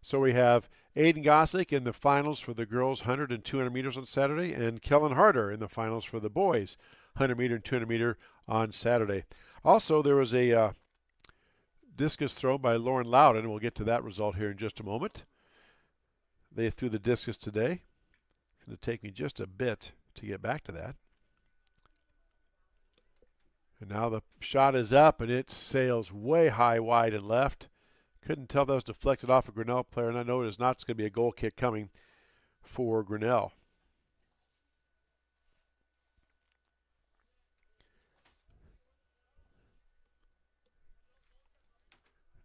So we have Aiden Gossick in the finals for the girls 100 and 200 meters on Saturday, and Kellen Harder in the finals for the boys 100 meter and 200 meter on Saturday. Also, there was a discus throw by Lauren Loudon. We'll get to that result here in just a moment. They threw the discus today. It's going to take me just a bit to get back to that. And now the shot is up, and it sails way high, wide, and left. Couldn't tell that was deflected off a Grinnell player, and I know it is not. It's going to be a goal kick coming for Grinnell.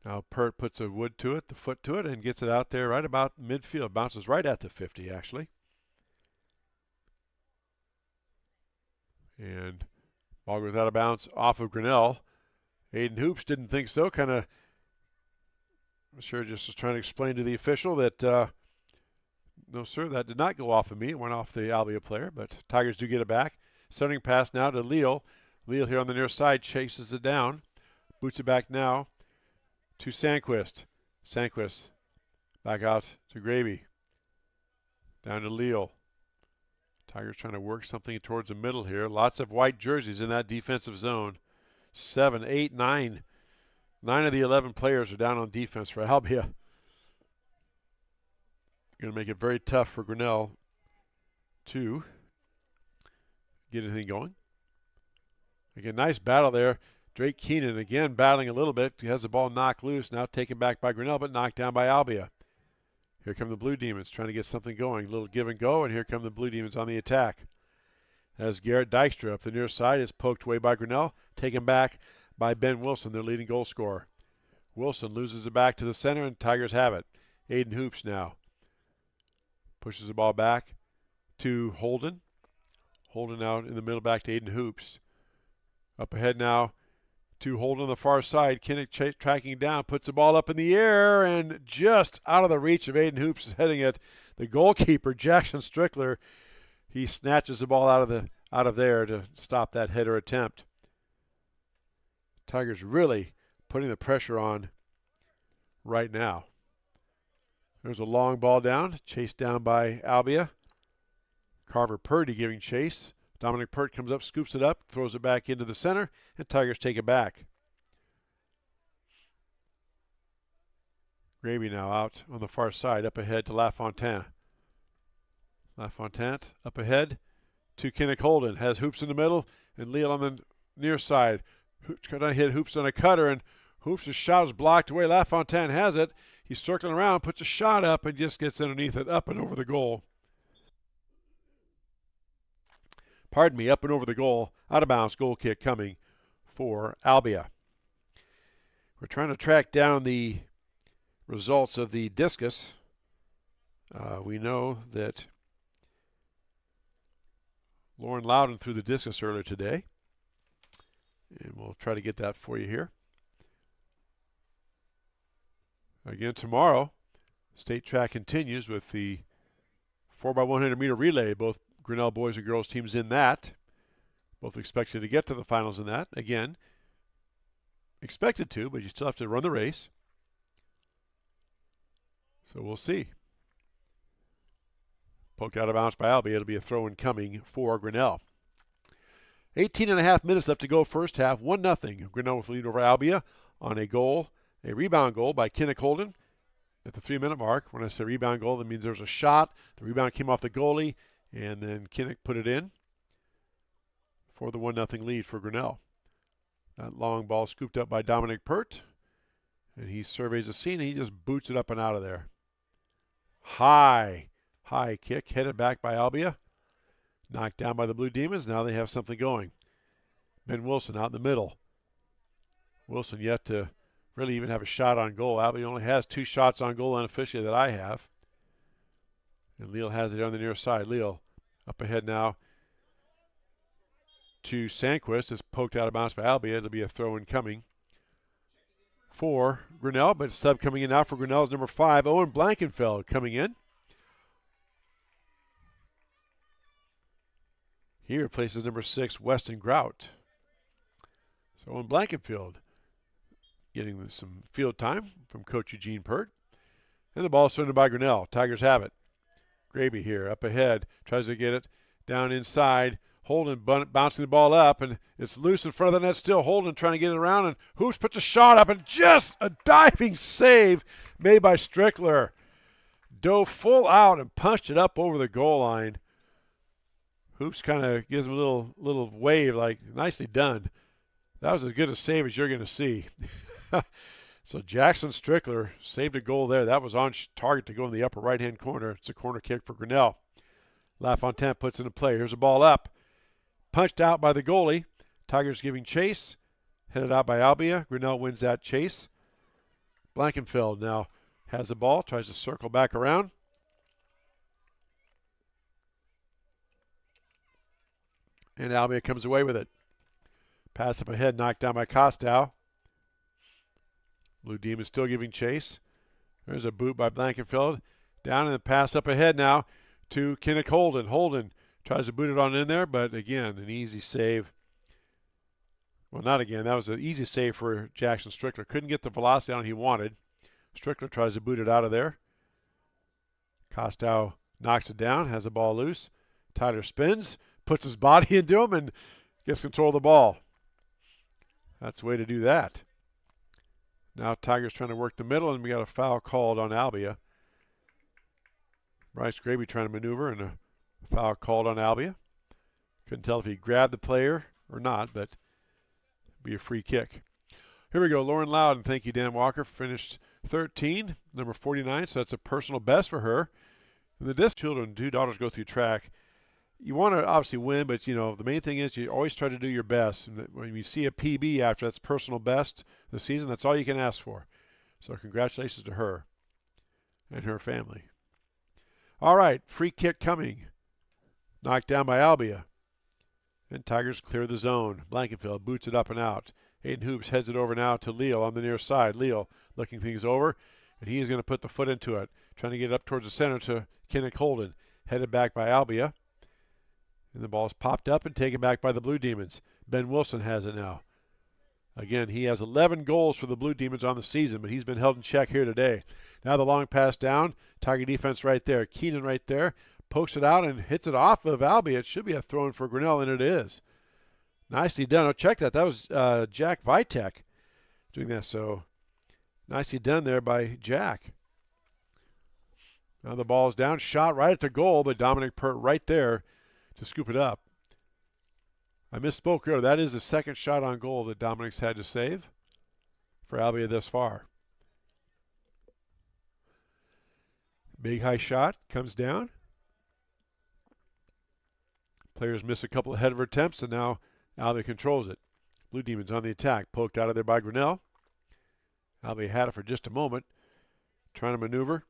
Now Pert puts a wood to it, the foot to it, and gets it out there right about midfield. Bounces right at the 50, actually. And ball goes out of bounds off of Grinnell. Aiden Hoops didn't think so. Kind of, I'm sure, just was trying to explain to the official that, no, sir, that did not go off of me. It went off the Albia player, but Tigers do get it back. Centering pass now to Leal. Leal here on the near side chases it down. Boots it back now to Sandquist. Sandquist back out to Gravy. Down to Leal. Tigers trying to work something towards the middle here. Lots of white jerseys in that defensive zone. 7, 8, 9. 9 of the 11 players are down on defense for Albia. Going to make it very tough for Grinnell to get anything going. Again, nice battle there. Drake Keenan again battling a little bit. He has the ball knocked loose. Now taken back by Grinnell, but knocked down by Albia. Here come the Blue Demons trying to get something going. A little give and go, and here come the Blue Demons on the attack. As Garrett Dykstra up the near side is poked away by Grinnell. Taken back by Ben Wilson, their leading goal scorer. Wilson loses it back to the center, and Tigers have it. Aiden Hoops now pushes the ball back to Holden. Holden out in the middle back to Aiden Hoops. Up ahead now to Holden on the far side. Kinnick tracking down, puts the ball up in the air, and just out of the reach of Aiden Hoops, heading at the goalkeeper, Jackson Strickler. He snatches the ball out of there to stop that header attempt. Tigers really putting the pressure on right now. There's a long ball down, chased down by Albia. Carver Purdy giving chase. Dominic Pert comes up, scoops it up, throws it back into the center, and Tigers take it back. Gravy now out on the far side, up ahead to LaFontaine. LaFontaine up ahead to Kinnick Holden. Has Hoops in the middle, and Leal on the near side. Trying to hit Hoops on a cutter, and Hoops' shot is blocked away. LaFontaine has it. He's circling around, puts a shot up, and just gets underneath it, up and over the goal. Pardon me, up and over the goal. Out of bounds, goal kick coming for Albia. We're trying to track down the results of the discus. We know that Lauren Loudon threw the discus earlier today. And we'll try to get that for you here. Again, tomorrow, state track continues with the 4x100 meter relay. Both Grinnell boys and girls teams in that. Both expected to get to the finals in that. Again, expected to, but you still have to run the race. So we'll see. Poked out of bounds by Albia. It'll be a throw-in coming for Grinnell. 18.5 minutes left to go first half. 1-0. Grinnell with the lead over Albia on a rebound goal by Kinnick Holden at the 3-minute mark. When I say rebound goal, that means there was a shot. The rebound came off the goalie, and then Kinnick put it in for the 1-0 lead for Grinnell. That long ball scooped up by Dominic Pert, and he surveys the scene, and he just boots it up and out of there. High kick, headed back by Albia. Knocked down by the Blue Demons. Now they have something going. Ben Wilson out in the middle. Wilson yet to really even have a shot on goal. Albia only has 2 shots on goal unofficially that I have. And Leal has it on the near side. Leal up ahead now to Sandquist. It's poked out of bounds by Albia. It'll be a throw-in coming for Grinnell. But sub coming in now for Grinnell is number 5, Owen Blankenfeld coming in. He replaces number 6, Weston Grout. So in Blankenfield, getting some field time from Coach Eugene Pert. And the ball surrendered by Grinnell. Tigers have it. Graby here, up ahead, tries to get it down inside. Holden bouncing the ball up, and it's loose in front of the net still. Holden trying to get it around, and Hoops puts a shot up, and just a diving save made by Strickler. Dove full out and punched it up over the goal line. Hoops kind of gives him a little wave, like, nicely done. That was as good a save as you're going to see. So Jackson Strickler saved a goal there. That was on target to go in the upper right-hand corner. It's a corner kick for Grinnell. LaFontaine puts in a play. Here's a ball up. Punched out by the goalie. Tigers giving chase. Headed out by Albia. Grinnell wins that chase. Blankenfeld now has the ball. Tries to circle back around. And Albia comes away with it. Pass up ahead, knocked down by Costow. Blue Demons still giving chase. There's a boot by Blankenfeld. Down and the pass up ahead now to Kinnick Holden. Holden tries to boot it on in there, but again, an easy save. Well, not again. That was an easy save for Jackson Strickler. Couldn't get the velocity on he wanted. Strickler tries to boot it out of there. Costow knocks it down, has the ball loose. Tyler spins, puts his body into him, and gets control of the ball. That's the way to do that. Now Tigers trying to work the middle, and we got a foul called on Albia. Bryce Graby trying to maneuver, and a foul called on Albia. Couldn't tell if he grabbed the player or not, but it'd be a free kick. Here we go. Lauren Loudon, thank you, Dan Walker, finished 13, number 49, so that's a personal best for her. And the disc children, 2 daughters go through track. You want to obviously win, but, the main thing is you always try to do your best. And when you see a PB after that's personal best this season, that's all you can ask for. So congratulations to her and her family. All right, free kick coming. Knocked down by Albia. And Tigers clear the zone. Blankenfield boots it up and out. Aiden Hoops heads it over now to Leal on the near side. Leal looking things over, and he's going to put the foot into it. Trying to get it up towards the center to Kinnick Holden. Headed back by Albia. And the ball is popped up and taken back by the Blue Demons. Ben Wilson has it now. Again, he has 11 goals for the Blue Demons on the season, but he's been held in check here today. Now the long pass down. Tiger defense right there. Keenan right there. Pokes it out and hits it off of Albia. It should be a throw-in for Grinnell, and it is. Nicely done. Oh, check that. That was Jack Vitek doing that. So nicely done there by Jack. Now the ball is down. Shot right at the goal, but Dominic Pert right there to scoop it up. I misspoke earlier. That is the second shot on goal that Dominic's had to save for Albia thus far. Big high shot comes down. Players miss a couple of header attempts, and now Albia controls it. Blue Demons on the attack. Poked out of there by Grinnell. Albia had it for just a moment. Trying to maneuver.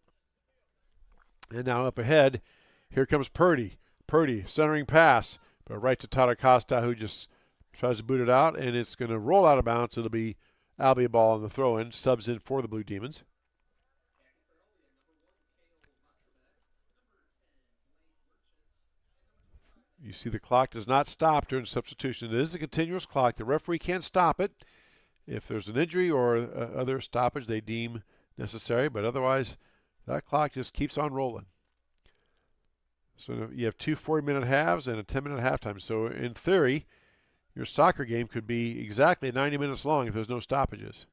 And now up ahead, here comes Purdy. Purdy, centering pass, but right to Tyler Costa, who just tries to boot it out, and it's going to roll out of bounds. It'll be Albia ball on the throw-in. Subs in for the Blue Demons. You see the clock does not stop during substitution. It is a continuous clock. The referee can't stop it. If there's an injury or other stoppage they deem necessary, but otherwise that clock just keeps on rolling. So you have 2 40-minute halves and a 10-minute halftime. So in theory, your soccer game could be exactly 90 minutes long if there's no stoppages.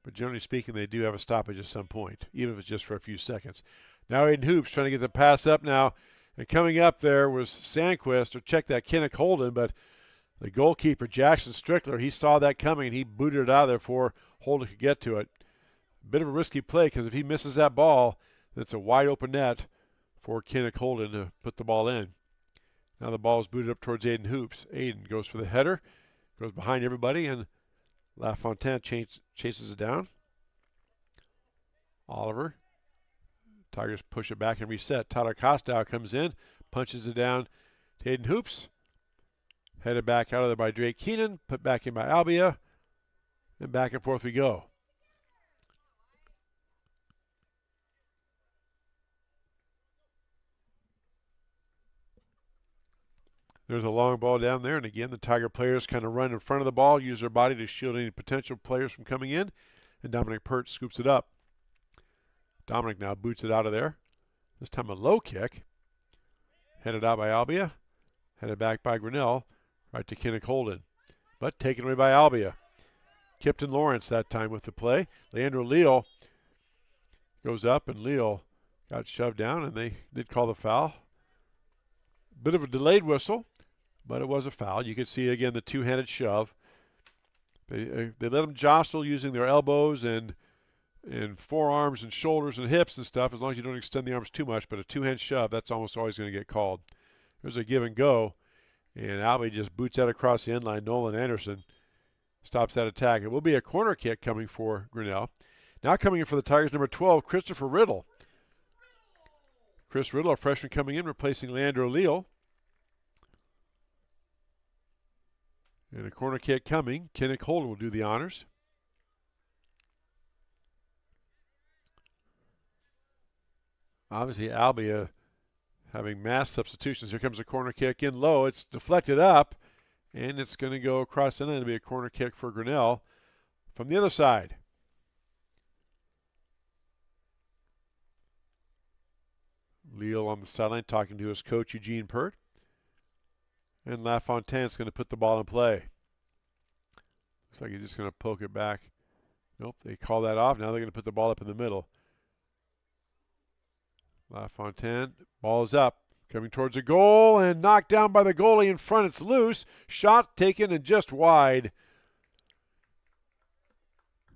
But generally speaking, they do have a stoppage at some point, even if it's just for a few seconds. Now Aiden Hoops trying to get the pass up now. And coming up there was Sandquist, or check that, Kinnick Holden, but the goalkeeper, Jackson Strickler, he saw that coming and he booted it out of there before Holden could get to it. Bit of a risky play because if he misses that ball, it's a wide open net for Kinnick Holden to put the ball in. Now the ball is booted up towards Aiden Hoops. Aiden goes for the header, goes behind everybody, and LaFontaine chases it down. Oliver. Tigers push it back and reset. Tyler Costow comes in, punches it down to Aiden Hoops. Headed back out of there by Drake Keenan, put back in by Albia, and back and forth we go. There's a long ball down there, and again, the Tiger players kind of run in front of the ball, use their body to shield any potential players from coming in, and Dominic Pert scoops it up. Dominic now boots it out of there. This time a low kick. Headed out by Albia. Headed back by Grinnell. Right to Kinnick Holden. But taken away by Albia. Kipton Lawrence that time with the play. Leandro Leal goes up, and Leal got shoved down, and they did call the foul. Bit of a delayed whistle, but it was a foul. You could see, again, the two-handed shove. They let them jostle using their elbows and forearms and shoulders and hips and stuff, as long as you don't extend the arms too much. But a two-hand shove, that's almost always going to get called. There's a give and go, and Albia just boots that across the end line. Nolan Anderson stops that attack. It will be a corner kick coming for Grinnell. Now coming in for the Tigers, number 12, Christopher Riddle. Chris Riddle, a freshman coming in, replacing Leandro Leal. And a corner kick coming. Kinnick Holden will do the honors. Obviously, Albia having mass substitutions. Here comes a corner kick in low. It's deflected up, and it's going to go across the line. It'll be a corner kick for Grinnell from the other side. Leal on the sideline talking to his coach, Eugene Pert. And LaFontaine's going to put the ball in play. Looks like he's just going to poke it back. Nope, they call that off. Now they're going to put the ball up in the middle. LaFontaine, ball is up. Coming towards the goal and knocked down by the goalie in front. It's loose. Shot taken and just wide.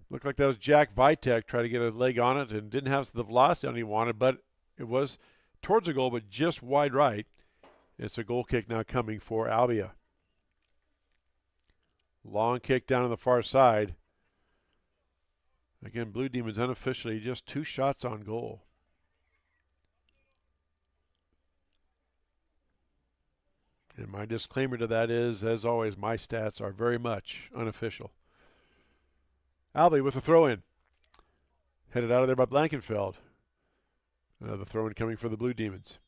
Looked like that was Jack Vitek trying to get a leg on it and didn't have the velocity he wanted, but it was towards the goal, but just wide right. It's a goal kick now coming for Albia. Long kick down on the far side. Again, Blue Demons unofficially just 2 shots on goal. And my disclaimer to that is, as always, my stats are very much unofficial. Albia with a throw-in. Headed out of there by Blankenfeld. Another throw-in coming for the Blue Demons.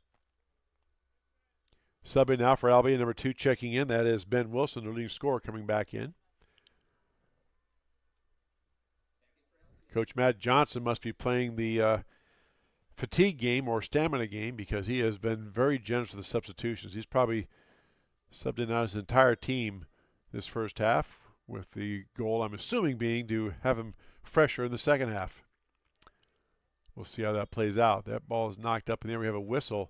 Subbing now for Albia, number 2 checking in. That is Ben Wilson, the leading scorer, coming back in. Coach Matt Johnson must be playing the fatigue game or stamina game, because he has been very generous with the substitutions. He's probably subbed in out his entire team this first half, with the goal, I'm assuming, being to have him fresher in the second half. We'll see how that plays out. That ball is knocked up in there. We have a whistle.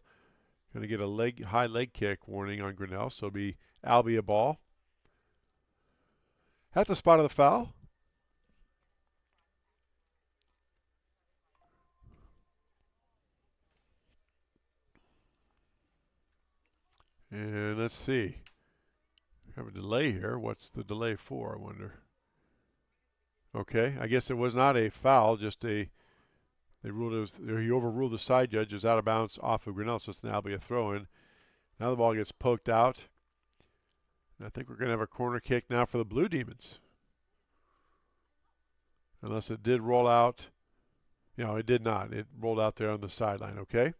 Going to get a high leg kick warning on Grinnell, so it'll be Albia ball. At the spot of the foul. And let's see. We have a delay here. What's the delay for, I wonder? Okay, I guess it was not a foul, just a... he overruled the side judge. It was out of bounds off of Grinnell, so it's an Albia throw-in. Now the ball gets poked out. And I think we're going to have a corner kick now for the Blue Demons. Unless it did roll out. No, it did not. It rolled out there on the sideline, okay?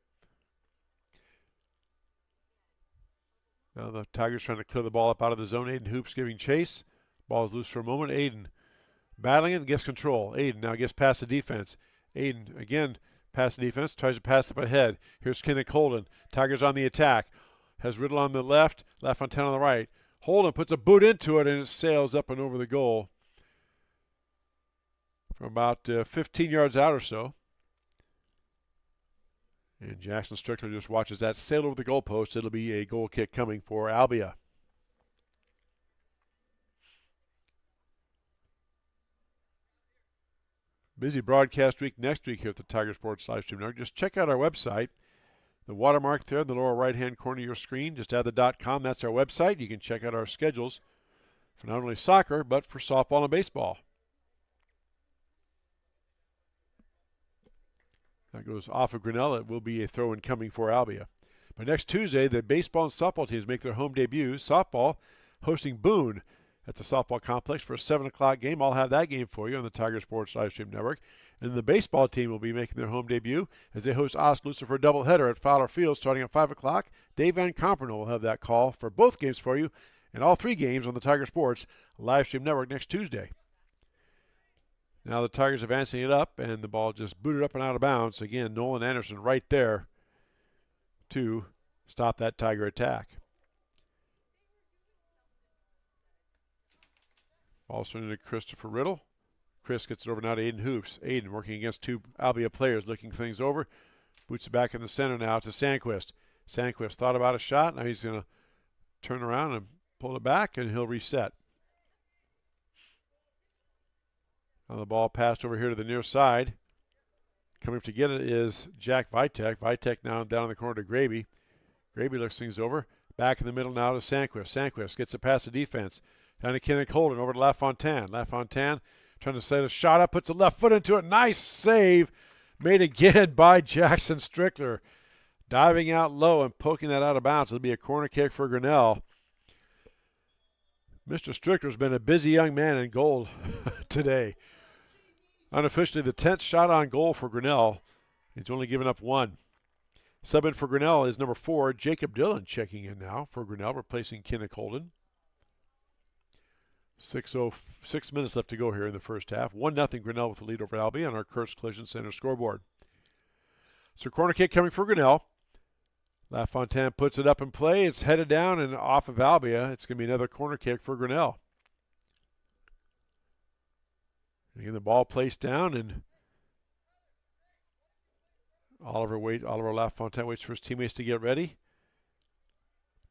Now the Tigers trying to clear the ball up out of the zone. Aiden Hoops giving chase. Ball is loose for a moment. Aiden battling it and gets control. Aiden now gets past the defense. Aiden, again, past the defense, tries to pass up ahead. Here's Kinnick Holden. Tigers on the attack. Has Riddle on the left, LaFontaine on the right. Holden puts a boot into it, and it sails up and over the goal from about 15 yards out or so. And Jackson Strickler just watches that sail over the goalpost. It'll be a goal kick coming for Albia. Busy broadcast week next week here at the Tiger Sports Livestream Network. Just check out our website. The watermark there in the lower right-hand corner of your screen. Just add the .com. That's our website. You can check out our schedules for not only soccer, but for softball and baseball. That goes off of Grinnell. It will be a throw-in coming for Albia. But next Tuesday, the baseball and softball teams make their home debuts. Softball hosting Boone at the softball complex for a 7 o'clock game. I'll have that game for you on the Tiger Sports Livestream Network. And the baseball team will be making their home debut as they host Oskaloosa for a doubleheader at Fowler Field starting at 5 o'clock. Dave Van Comperno will have that call for both games for you, and all 3 games on the Tiger Sports Livestream Network next Tuesday. Now the Tigers advancing it up, and the ball just booted up and out of bounds. Again, Nolan Anderson right there to stop that Tiger attack. Ball swinging to Christopher Riddle. Chris gets it over now to Aiden Hoops. Aiden working against 2 Albia players, looking things over. Boots it back in the center now to Sandquist. Sandquist thought about a shot. Now he's going to turn around and pull it back, and he'll reset. Now the ball passed over here to the near side. Coming up to get it is Jack Vitek. Vitek now down in the corner to Graby. Graby looks things over. Back in the middle now to Sandquist. Sandquist gets it past the defense. Down to Kenneth Holden over to LaFontaine. LaFontaine trying to set a shot up, puts the left foot into it. Nice save made again by Jackson Strickler. Diving out low and poking that out of bounds. It'll be a corner kick for Grinnell. Mr. Strickler's been a busy young man in goal today. Unofficially, the 10th shot on goal for Grinnell. He's only given up 1. Sub in for Grinnell is number 4, Jacob Dillon, checking in now for Grinnell, replacing Kenneth Holden. 6 minutes left to go here in the first half. 1-0 Grinnell with the lead over Albia on our Kurtz Collision Center scoreboard. So corner kick coming for Grinnell. LaFontaine puts it up in play. It's headed down and off of Albia. It's going to be another corner kick for Grinnell. Again, the ball placed down, and Oliver LaFontaine waits for his teammates to get ready.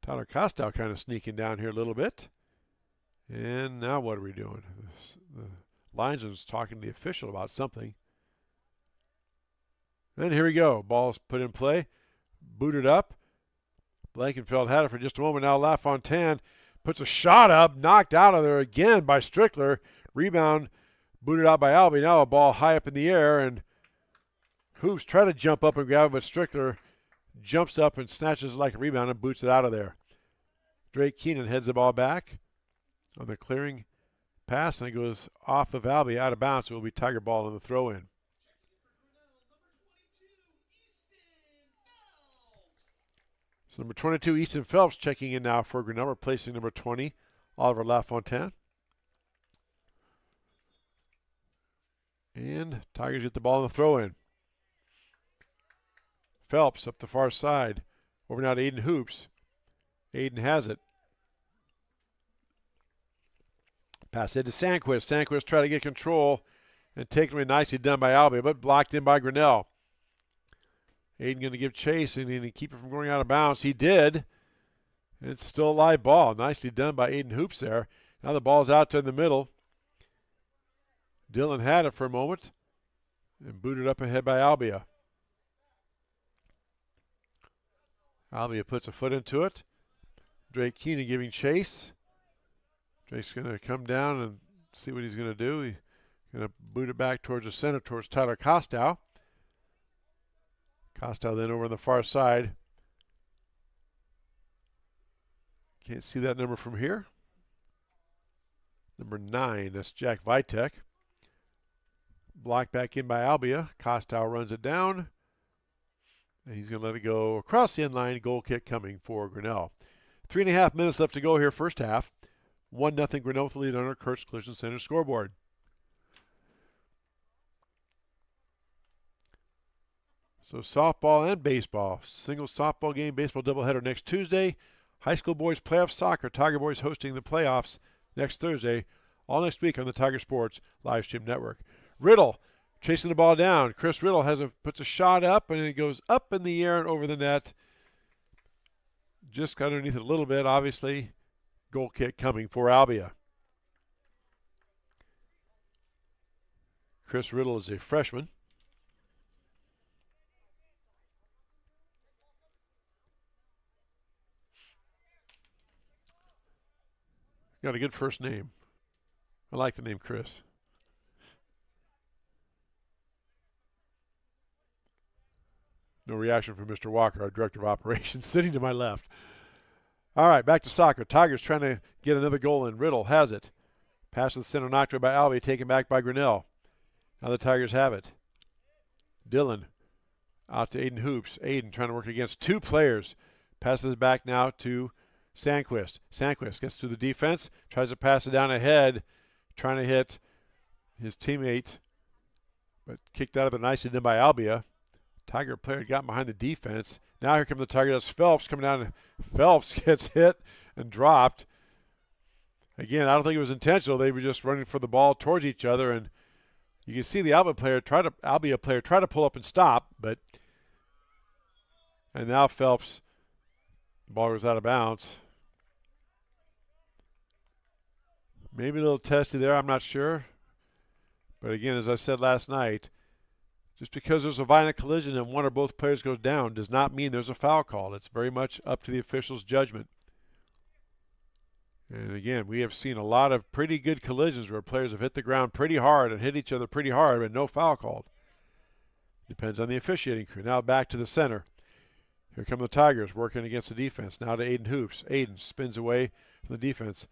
Tyler Costow kind of sneaking down here a little bit. And now what are we doing? The linesman's talking to the official about something. And here we go. Ball's put in play. Booted up. Blankenfeld had it for just a moment. Now LaFontaine puts a shot up. Knocked out of there again by Strickler. Rebound booted out by Albia. Now a ball high up in the air. And Hoops try to jump up and grab it, but Strickler jumps up and snatches it like a rebound and boots it out of there. Drake Keenan heads the ball back on the clearing pass, and it goes off of Albia, out of bounds. It will be Tiger ball on the throw-in. So number 22, Easton Phelps, checking in now for Grinnell, replacing number 20, Oliver LaFontaine. And Tigers get the ball on the throw-in. Phelps up the far side. Over now to Aiden Hoops. Aiden has it. Pass it to Sandquist. Sandquist try to get control and taken away. Nicely done by Albia, but blocked in by Grinnell. Aiden going to give chase and keep it from going out of bounds. He did. And it's still a live ball. Nicely done by Aiden Hoops there. Now the ball's out to in the middle. Dillon had it for a moment and booted up ahead by Albia. Albia puts a foot into it. Drake Keenan giving chase. Drake's going to come down and see what he's going to do. He's going to boot it back towards the center, towards Tyler Costow. Costow then over on the far side. Can't see that number from here. Number 9, that's Jack Vitek. Blocked back in by Albia. Costow runs it down. And he's going to let it go across the end line. Goal kick coming for Grinnell. 3.5 minutes left to go here, first half. 1-0 Grinnell with the lead on our Kurtz Collision Center scoreboard. So softball and baseball. Single softball game, baseball doubleheader next Tuesday. High school boys playoff soccer. Tiger boys hosting the playoffs next Thursday. All next week on the Tiger Sports Livestream Network. Riddle chasing the ball down. Chris Riddle puts a shot up, and it goes up in the air and over the net. Just got underneath it a little bit, obviously. Goal kick coming for Albia. Chris Riddle is a freshman. Got a good first name. I like the name Chris. No reaction from Mr. Walker, our director of operations, sitting to my left. All right, back to soccer. Tigers trying to get another goal in. Riddle has it. Pass to the center, knocked away by Albia, taken back by Grinnell. Now the Tigers have it. Dillon out to Aiden Hoops. Aiden trying to work against two players. Passes back now to Sandquist. Sandquist gets through the defense, tries to pass it down ahead, trying to hit his teammate, but kicked out of it nicely done by Albia. Tiger player got behind the defense. Now here comes the Tiger. That's Phelps coming down. Phelps gets hit and dropped. Again, I don't think it was intentional. They were just running for the ball towards each other, and you can see the Albia player try to pull up and stop, and now Phelps, the ball goes out of bounds. Maybe a little testy there, I'm not sure. But again, as I said last night, just because there's a violent collision and one or both players goes down does not mean there's a foul call. It's very much up to the official's judgment. And again, we have seen a lot of pretty good collisions where players have hit the ground pretty hard and hit each other pretty hard, but no foul called. Depends on the officiating crew. Now back to the center. Here come the Tigers working against the defense. Now to Aiden Hoops. Aiden spins away from the defense.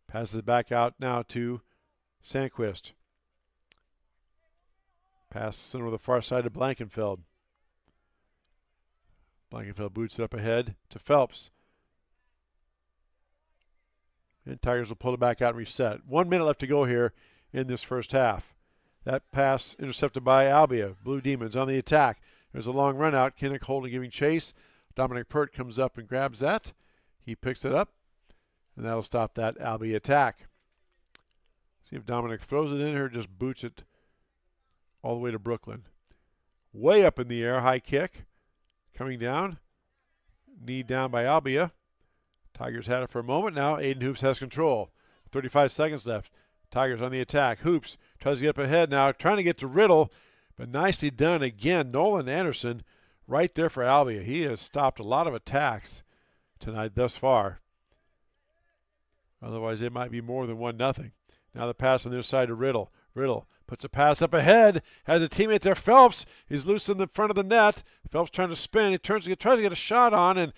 Passes it back out now to Sandquist. Pass center to the far side to Blankenfeld. Blankenfeld boots it up ahead to Phelps. And Tigers will pull it back out and reset. 1 minute left to go here in this first half. That pass intercepted by Albia. Blue Demons on the attack. There's a long run out. Kinnick holding, giving chase. Dominic Pert comes up and grabs that. He picks it up, and that'll stop that Albia attack. See if Dominic throws it in here or just boots it all the way to Brooklyn. Way up in the air, high kick. Coming down. Knee down by Albia. Tigers had it for a moment. Now Aiden Hoops has control. 35 seconds left. Tigers on the attack. Hoops tries to get up ahead now, trying to get to Riddle, but nicely done again. Nolan Anderson right there for Albia. He has stopped a lot of attacks tonight thus far. Otherwise, it might be more than 1-0. Now the pass on the other side to Riddle. Riddle puts a pass up ahead. Has a teammate there. Phelps. He's loose in the front of the net. Phelps trying to spin. He tries to get a shot on, and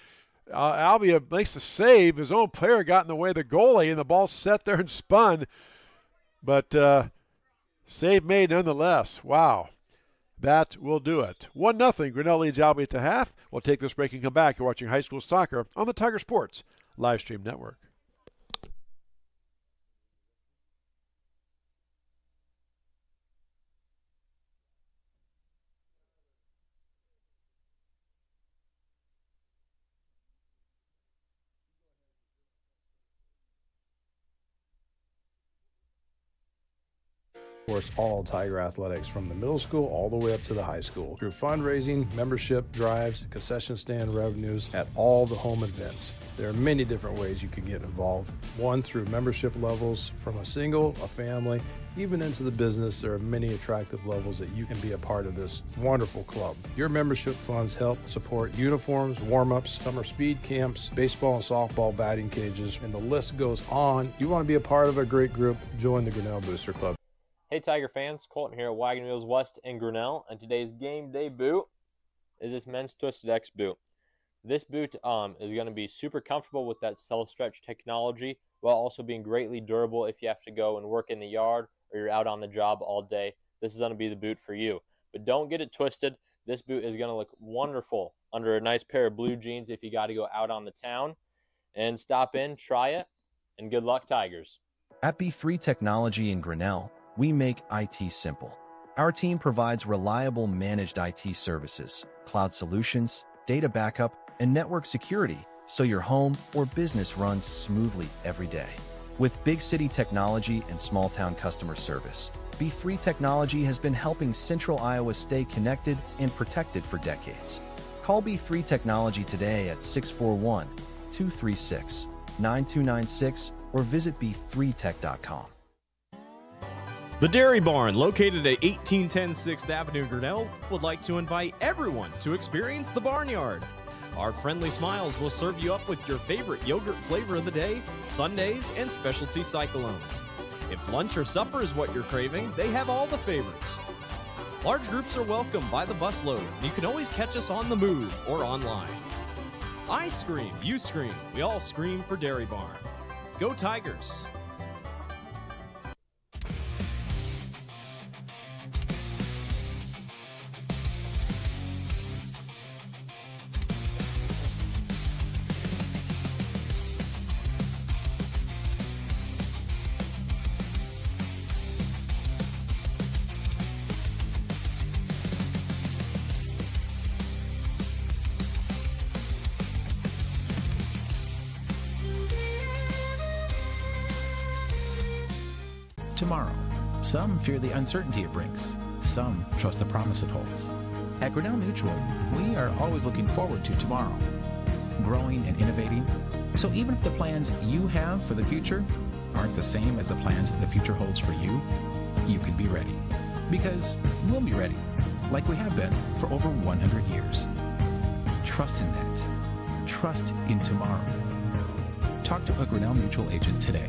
Albia makes the save. His own player got in the way of the goalie, and the ball set there and spun. But save made nonetheless. Wow. That will do it. 1-0. Grinnell leads Albia at the half. We'll take this break and come back. You're watching high school soccer on the Tiger Sports live stream network. Of course, all Tiger athletics from the middle school all the way up to the high school through fundraising, membership drives, concession stand revenues at all the home events. There are many different ways you can get involved. One, through membership levels from a single, a family, even into the business. There are many attractive levels that you can be a part of this wonderful club. Your membership funds help support uniforms, warm-ups, summer speed camps, baseball and softball batting cages, and the list goes on. You want to be a part of a great group? Join the Grinnell Booster Club. Hey Tiger fans, Colton here at Wagon Wheels West in Grinnell, and today's game day boot is this men's Twisted X boot. This boot is going to be super comfortable with that self-stretch technology while also being greatly durable if you have to go and work in the yard or you're out on the job all day. This is going to be the boot for you. But don't get it twisted. This boot is going to look wonderful under a nice pair of blue jeans if you got to go out on the town. And stop in, try it, and good luck, Tigers. At B3 Technology in Grinnell, we make IT simple. Our team provides reliable managed IT services, cloud solutions, data backup, and network security so your home or business runs smoothly every day. With big city technology and small town customer service, B3 Technology has been helping Central Iowa stay connected and protected for decades. Call B3 Technology today at 641-236-9296 or visit b3tech.com. The Dairy Barn, located at 1810 6th Avenue, Grinnell, would like to invite everyone to experience the Barnyard. Our friendly smiles will serve you up with your favorite yogurt flavor of the day, sundaes, and specialty cyclones. If lunch or supper is what you're craving, they have all the favorites. Large groups are welcome by the busloads, and you can always catch us on the move or online. I scream, you scream, we all scream for Dairy Barn. Go Tigers! Tomorrow. Some fear the uncertainty it brings. Some trust the promise it holds. At Grinnell Mutual, we are always looking forward to tomorrow, growing and innovating. So even if the plans you have for the future aren't the same as the plans the future holds for you, you can be ready. Because we'll be ready, like we have been for over 100 years. Trust in that. Trust in tomorrow. Talk to a Grinnell Mutual agent today.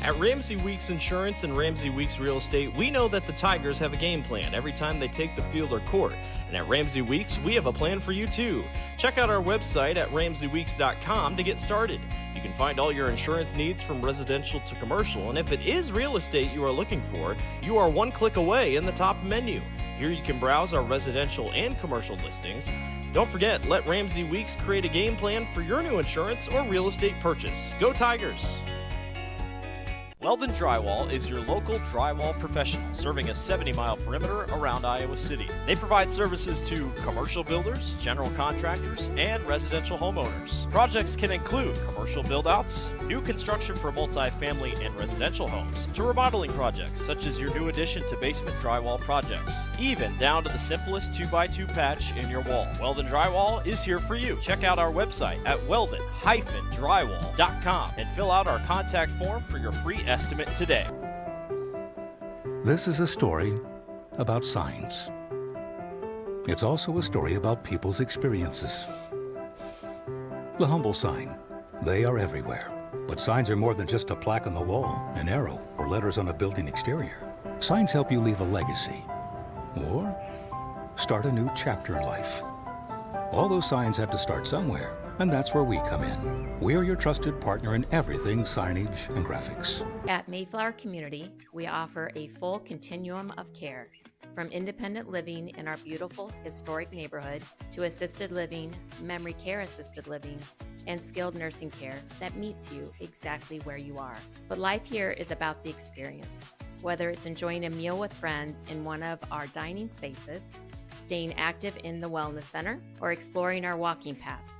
At Ramsey Weeks Insurance and Ramsey Weeks Real Estate, we know that the Tigers have a game plan every time they take the field or court. And at Ramsey Weeks, we have a plan for you too. Check out our website at ramseyweeks.com to get started. You can find all your insurance needs from residential to commercial, and if it is real estate you are looking for, you are one click away in the top menu. Here you can browse our residential and commercial listings. Don't forget, let Ramsey Weeks create a game plan for your new insurance or real estate purchase. Go Tigers! Weldon Drywall is your local drywall professional, serving a 70-mile perimeter around Iowa City. They provide services to commercial builders, general contractors, and residential homeowners. Projects can include commercial build-outs, new construction for multi-family and residential homes, to remodeling projects such as your new addition to basement drywall projects, even down to the simplest 2x2 patch in your wall. Weldon Drywall is here for you. Check out our website at weldon-drywall.com and fill out our contact form for your free estimate today. This is a story about signs. It's also a story about people's experiences. The humble sign. They are everywhere. But signs are more than just a plaque on the wall, an arrow, or letters on a building exterior. Signs help you leave a legacy or start a new chapter in life. All those signs have to start somewhere, and that's where we come in. We're your trusted partner in everything signage and graphics. At Mayflower Community, we offer a full continuum of care, from independent living in our beautiful historic neighborhood to assisted living, memory care assisted living, and skilled nursing care that meets you exactly where you are. But life here is about the experience. Whether it's enjoying a meal with friends in one of our dining spaces, staying active in the wellness center, or exploring our walking paths,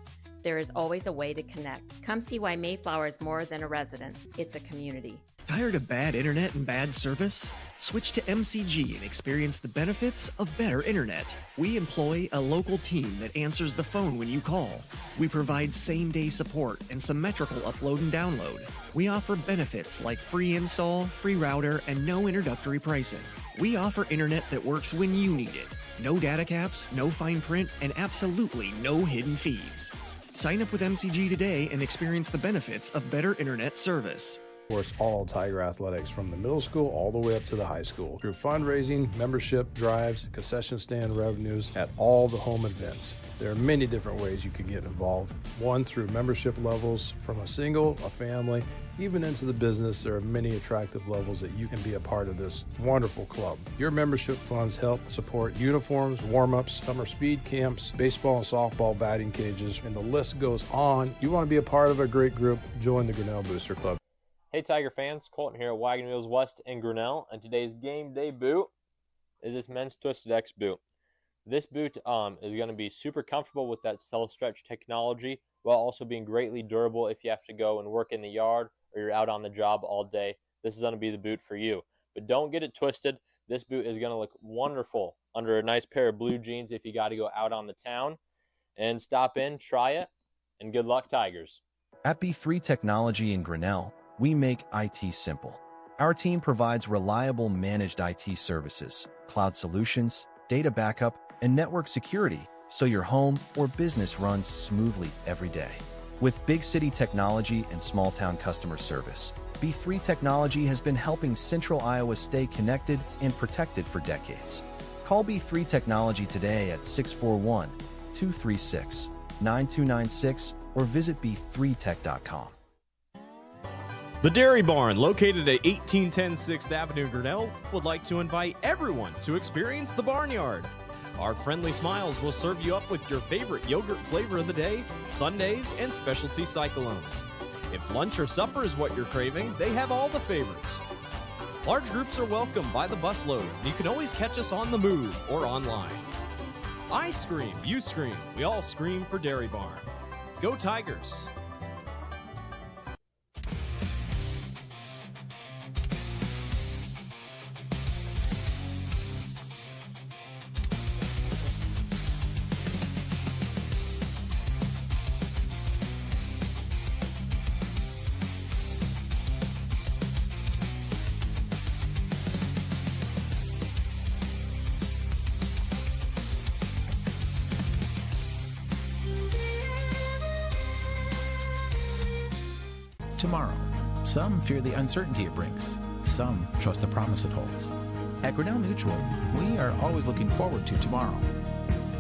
there is always a way to connect. Come see why Mayflower is more than a residence, it's a community. Tired of bad internet and bad service? Switch to MCG and experience the benefits of better internet. We employ a local team that answers the phone when you call. We provide same-day support and symmetrical upload and download. We offer benefits like free install, free router, and no introductory pricing. We offer internet that works when you need it. No data caps, no fine print, and absolutely no hidden fees. Sign up with MCG today and experience the benefits of better internet service. Of course, all Tiger athletics from the middle school all the way up to the high school through fundraising, membership drives, concession stand revenues at all the home events. There are many different ways you can get involved. One, through membership levels from a single, a family, even into the business. There are many attractive levels that you can be a part of this wonderful club. Your membership funds help support uniforms, warm-ups, summer speed camps, baseball and softball batting cages, and the list goes on. You want to be a part of a great group, join the Grinnell Booster Club. Hey Tiger fans, Colton here at Wagon Wheels West in Grinnell, and today's game day boot is this men's Twisted X boot. This boot is going to be super comfortable with that self-stretch technology while also being greatly durable if you have to go and work in the yard or you're out on the job all day. This is going to be the boot for you. But don't get it twisted. This boot is going to look wonderful under a nice pair of blue jeans if you got to go out on the town. And stop in, try it, and good luck Tigers. At B3 Technology in Grinnell, we make IT simple. Our team provides reliable managed IT services, cloud solutions, data backup, and network security so your home or business runs smoothly every day. With big city technology and small town customer service, B3 Technology has been helping Central Iowa stay connected and protected for decades. Call B3 Technology today at 236-9296 or visit b3tech.com. The Dairy Barn, located at 1810 6th Avenue, Grinnell, would like to invite everyone to experience the Barnyard. Our friendly smiles will serve you up with your favorite yogurt flavor of the day, sundaes, and specialty cyclones. If lunch or supper is what you're craving, they have all the favorites. Large groups are welcome by the busloads, and you can always catch us on the move or online. I scream, you scream, we all scream for Dairy Barn. Go Tigers! Tomorrow. Some fear the uncertainty it brings. Some trust the promise it holds. At Grinnell Mutual, we are always looking forward to tomorrow,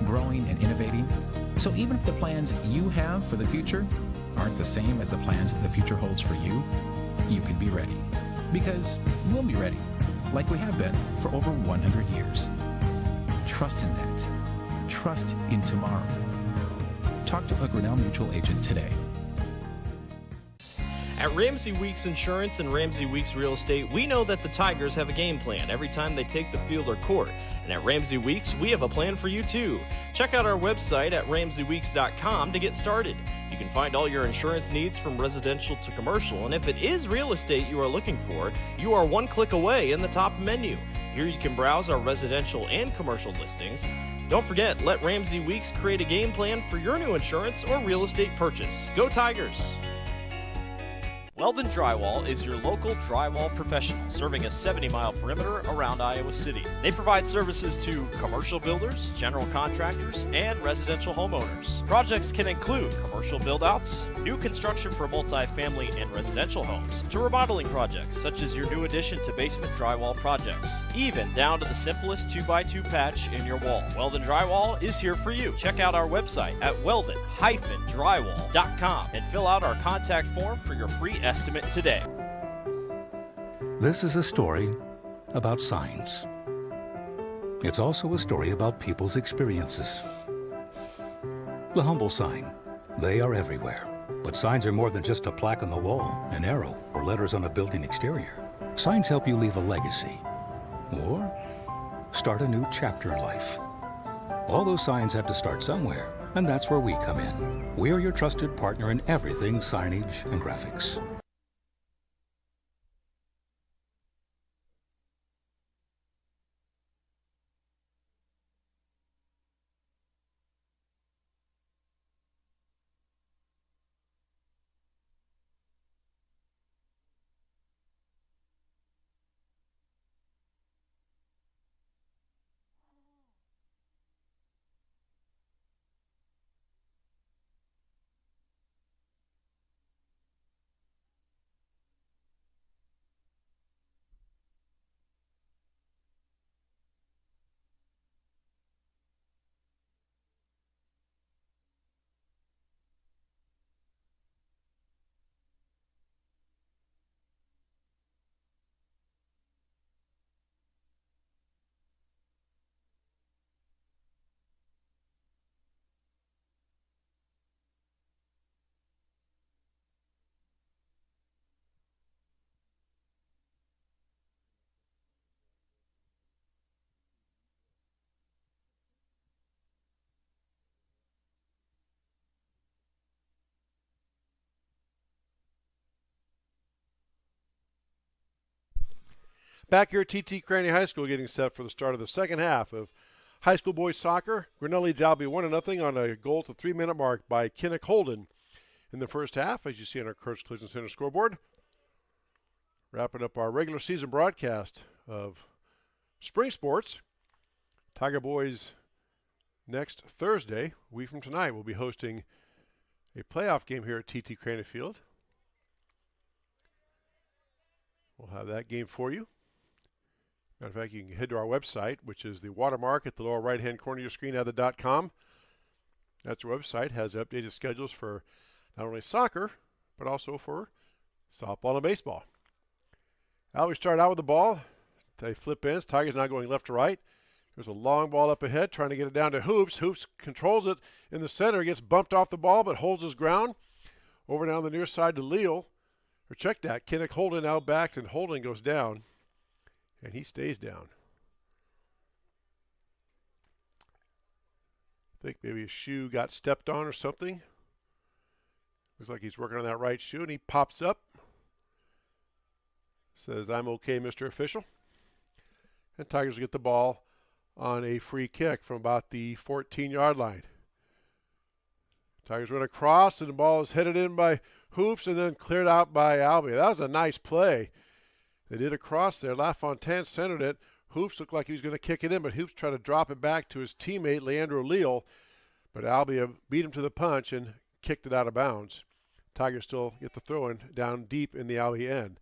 growing and innovating. So even if the plans you have for the future aren't the same as the plans the future holds for you, you can be ready. Because we'll be ready, like we have been for over 100 years. Trust in that. Trust in tomorrow. Talk to a Grinnell Mutual agent today. At Ramsey Weeks Insurance and Ramsey Weeks Real Estate, we know that the Tigers have a game plan every time they take the field or court. And at Ramsey Weeks, we have a plan for you too. Check out our website at ramseyweeks.com to get started. You can find all your insurance needs from residential to commercial, and if it is real estate you are looking for, you are one click away in the top menu. Here you can browse our residential and commercial listings. Don't forget, let Ramsey Weeks create a game plan for your new insurance or real estate purchase. Go Tigers! Weldon Drywall is your local drywall professional, serving a 70-mile perimeter around Iowa City. They provide services to commercial builders, general contractors, and residential homeowners. Projects can include commercial build-outs, new construction for multi-family and residential homes, to remodeling projects such as your new addition to basement drywall projects, even down to the simplest 2x2 patch in your wall. Weldon Drywall is here for you. Check out our website at weldon-drywall.com and fill out our contact form for your free estimate today. This is a story about signs. It's also a story about people's experiences. The humble sign. They are everywhere. But signs are more than just a plaque on the wall, an arrow, or letters on a building exterior. Signs help you leave a legacy or start a new chapter in life. All those signs have to start somewhere, and that's where we come in. We're your trusted partner in everything signage and graphics. Back here at TT Cranny High School, getting set for the start of the second half of high school boys soccer. Grinnell leads Albia 1-0 on a goal to 3-minute mark by Kinnick Holden in the first half, as you see on our Kurtz Collision Center scoreboard. Wrapping up our regular season broadcast of spring sports. Tiger Boys next Thursday, a week from tonight, will be hosting a playoff game here at TT Cranny Field. We'll have that game for you. Matter of fact, you can head to our website, which is the watermark at the lower right-hand corner of your screen, other.com. That's your website. Has updated schedules for not only soccer, but also for softball and baseball. Albia start out with the ball. They flip ends. Tigers now going left to right. There's a long ball up ahead, trying to get it down to Hoops. Hoops controls it in the center. Gets bumped off the ball, but holds his ground. Over down the near side to Leal. Or check that. Kinnick Holden out back, and Holden goes down. And he stays down. I think maybe his shoe got stepped on or something. Looks like he's working on that right shoe, and he pops up. Says, "I'm okay, Mr. Official." And Tigers get the ball on a free kick from about the 14-yard line. Tigers run across, and the ball is headed in by Hoops and then cleared out by Albia. That was a nice play. They did a cross there. LaFontaine centered it. Hoops looked like he was going to kick it in, but Hoops tried to drop it back to his teammate, Leandro Leal. But Albia beat him to the punch and kicked it out of bounds. Tigers still get the throw-in down deep in the Albia end.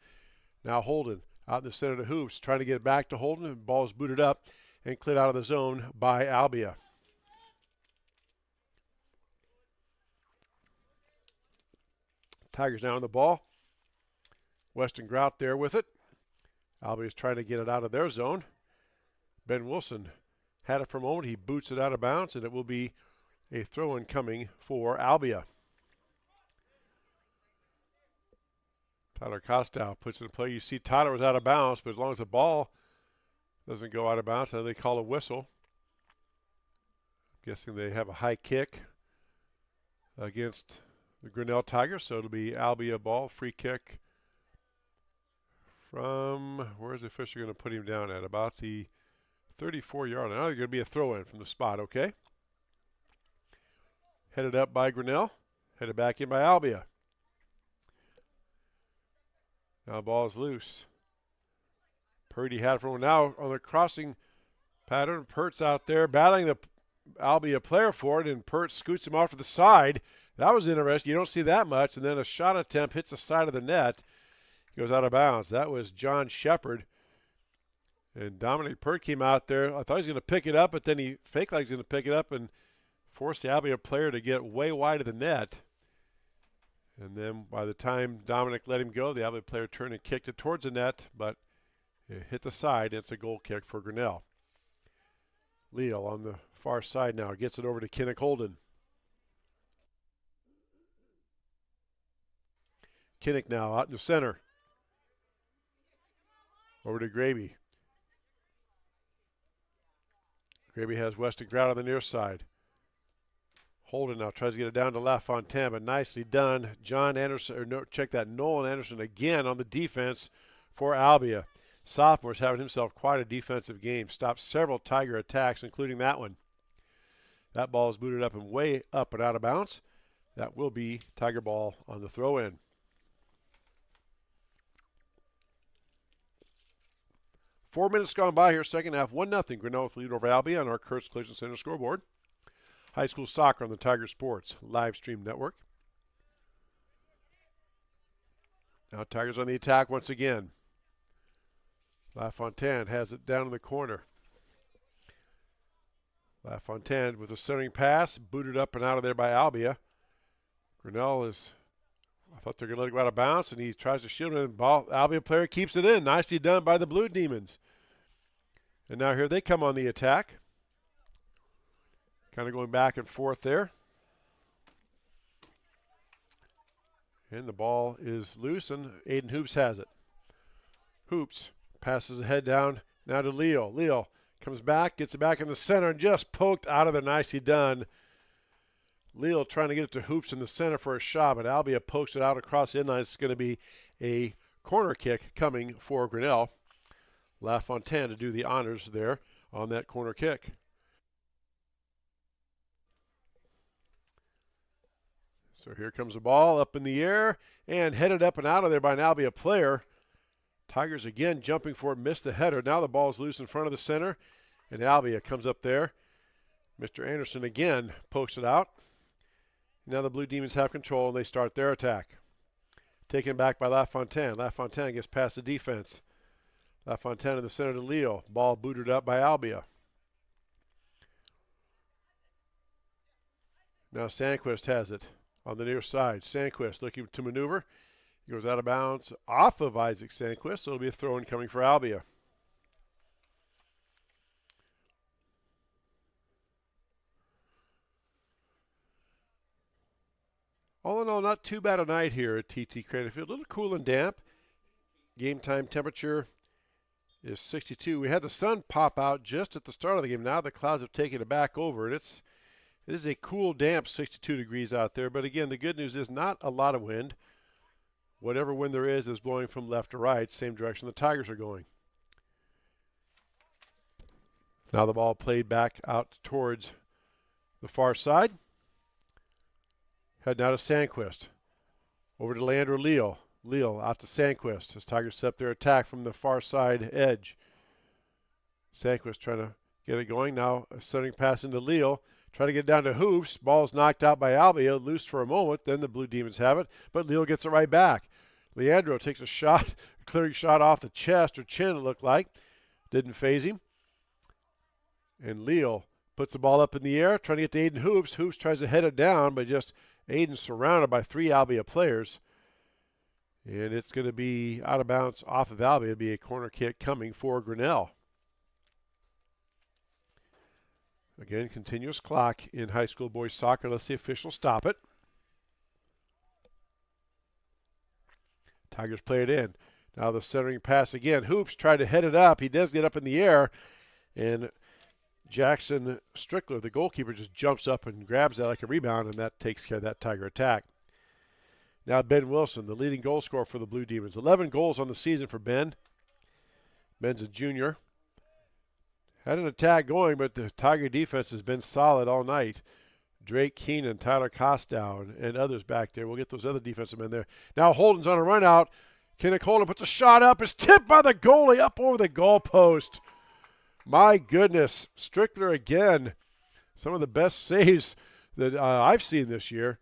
Now Holden out in the center to Hoops, trying to get it back to Holden. The ball is booted up and cleared out of the zone by Albia. Tigers now on the ball. Weston Grout there with it. Albia is trying to get it out of their zone. Ben Wilson had it for a moment. He boots it out of bounds, and it will be a throw-in coming for Albia. Tyler Costow puts it in play. You see Tyler was out of bounds, but as long as the ball doesn't go out of bounds, then they call a whistle. I'm guessing they have a high kick against the Grinnell Tigers, so it'll be Albia ball, free kick from, where's the official going to put him down at? About the 34-yard line. Now they're going to be a throw-in from the spot, okay? Headed up by Grinnell, headed back in by Albia. Now the ball is loose. Purdy had it from now on the crossing pattern. Pert's out there battling the Albia player for it, and Pert scoots him off to the side. That was interesting. You don't see that much. And then a shot attempt hits the side of the net. Goes out of bounds. That was John Shepard. And Dominic Pert came out there. I thought he was going to pick it up, but then he faked like he was going to pick it up and forced the Albia player to get way wide of the net. And then by the time Dominic let him go, the Albia player turned and kicked it towards the net, but it hit the side. It's a goal kick for Grinnell. Leal on the far side now gets it over to Kinnick Holden. Kinnick now out in the center. Over to Graby. Graby has Weston Grout on the near side. Holden now tries to get it down to LaFontaine, but nicely done. John Anderson, or no, check that, Nolan Anderson again on the defense for Albia. Sophomore's having himself quite a defensive game. Stopped several Tiger attacks, including that one. That ball is booted up and way up and out of bounds. That will be Tiger ball on the throw-in. Four minutes gone by here, second half, 1-0. Grinnell with lead over Albia on our Kurtz Collision Center scoreboard. High school soccer on the Tiger Sports live stream network. Now Tigers on the attack once again. LaFontaine has it down in the corner. LaFontaine with a centering pass, booted up and out of there by Albia. Grinnell is, I thought they were going to let it go out of bounds, and he tries to shoot it, and ball, Albia player keeps it in. Nicely done by the Blue Demons. And now here they come on the attack. Kind of going back and forth there. And the ball is loose, and Aiden Hoops has it. Hoops passes the head down now to Leal. Leal comes back, gets it back in the center, and just poked out of there. Nicely done. Leal trying to get it to Hoops in the center for a shot, but Albia pokes it out across the inline. It's going to be a corner kick coming for Grinnell. LaFontaine to do the honors there on that corner kick. So here comes the ball up in the air and headed up and out of there by an Albia player. Tigers again jumping for it, missed the header. Now the ball is loose in front of the center, and Albia comes up there. Mr. Anderson again pokes it out. Now the Blue Demons have control, and they start their attack. Taken back by LaFontaine. LaFontaine gets past the defense. LaFontaine in the center to Leal. Ball booted up by Albia. Now Sandquist has it on the near side. Sandquist looking to maneuver. He goes out of bounds off of Isaac Sandquist, so it'll be a throw-in coming for Albia. All in all, not too bad a night here at TT Cranfield. A little cool and damp. Game time temperature is 62. We had the sun pop out just at the start of the game. Now the clouds have taken it back over, and it is a cool, damp 62 degrees out there. But again, the good news is not a lot of wind. Whatever wind there is blowing from left to right, same direction the Tigers are going. Now the ball played back out towards the far side. Heading out of Sandquist. Over to Leandro Leal. Leal out to Sandquist as Tigers set up their attack from the far side edge. Sandquist trying to get it going. Now a centering pass into Leal. Trying to get down to Hoops. Ball's knocked out by Albia. Loose for a moment. Then the Blue Demons have it. But Leal gets it right back. Leandro takes a shot. A clearing shot off the chest or chin, it looked like. Didn't phase him. And Leal puts the ball up in the air. Trying to get to Aiden Hoops. Hoops tries to head it down, but just Aiden surrounded by 3 Albia players. And it's going to be out of bounds off of Albia. It'll be a corner kick coming for Grinnell. Again, continuous clock in high school boys soccer. Let's see officials stop it. Tigers play it in. Now the centering pass again. Hoops tried to head it up. He does get up in the air. And Jackson Strickler, the goalkeeper, just jumps up and grabs that like a rebound, and that takes care of that Tiger attack. Now Ben Wilson, the leading goal scorer for the Blue Demons. 11 goals on the season for Ben. Ben's a junior. Had an attack going, but the Tiger defense has been solid all night. Drake Keenan, Tyler Kostow, and others back there. We'll get those other defensive men there. Now Holden's on a run out. Kenneth Holden puts a shot up. It's tipped by the goalie up over the goalpost. My goodness. Strickler again. Some of the best saves that I've seen this year.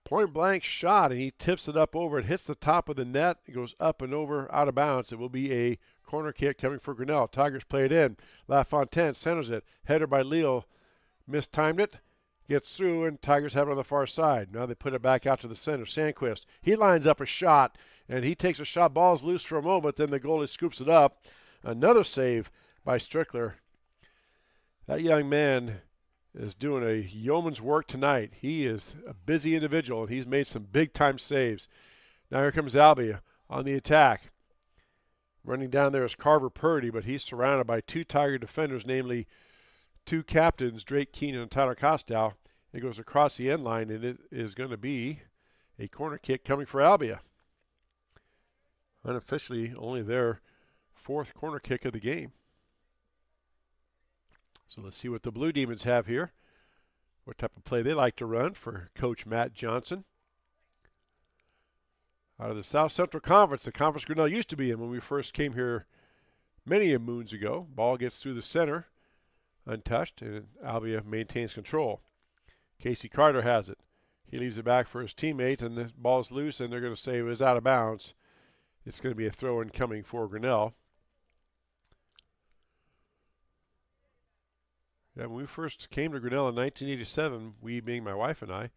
Point blank shot, and he tips it up over. It hits the top of the net. It goes up and over, out of bounds. It will be a corner kick coming for Grinnell. Tigers play it in. LaFontaine centers it. Header by Leo. Mistimed it. Gets through, and Tigers have it on the far side. Now they put it back out to the center. Sandquist. He lines up a shot, and he takes a shot. Ball's loose for a moment. Then the goalie scoops it up. Another save by Strickler. That young man is doing a yeoman's work tonight. He is a busy individual, and he's made some big-time saves. Now here comes Albia on the attack. Running down there is Carver Purdy, but he's surrounded by 2 Tiger defenders, namely 2 captains, Drake Keenan and Tyler Kostow. It goes across the end line, and it is going to be a corner kick coming for Albia. Unofficially, only their 4th corner kick of the game. So let's see what the Blue Demons have here. What type of play they like to run for Coach Matt Johnson. Out of the South Central Conference, the conference Grinnell used to be in when we first came here many moons ago. Ball gets through the center, untouched, and Albia maintains control. Casey Carter has it. He leaves it back for his teammate, and the ball's loose, and they're going to say it was out of bounds. It's going to be a throw-in coming for Grinnell. Yeah, when we first came to Grinnell in 1987, we being my wife and I,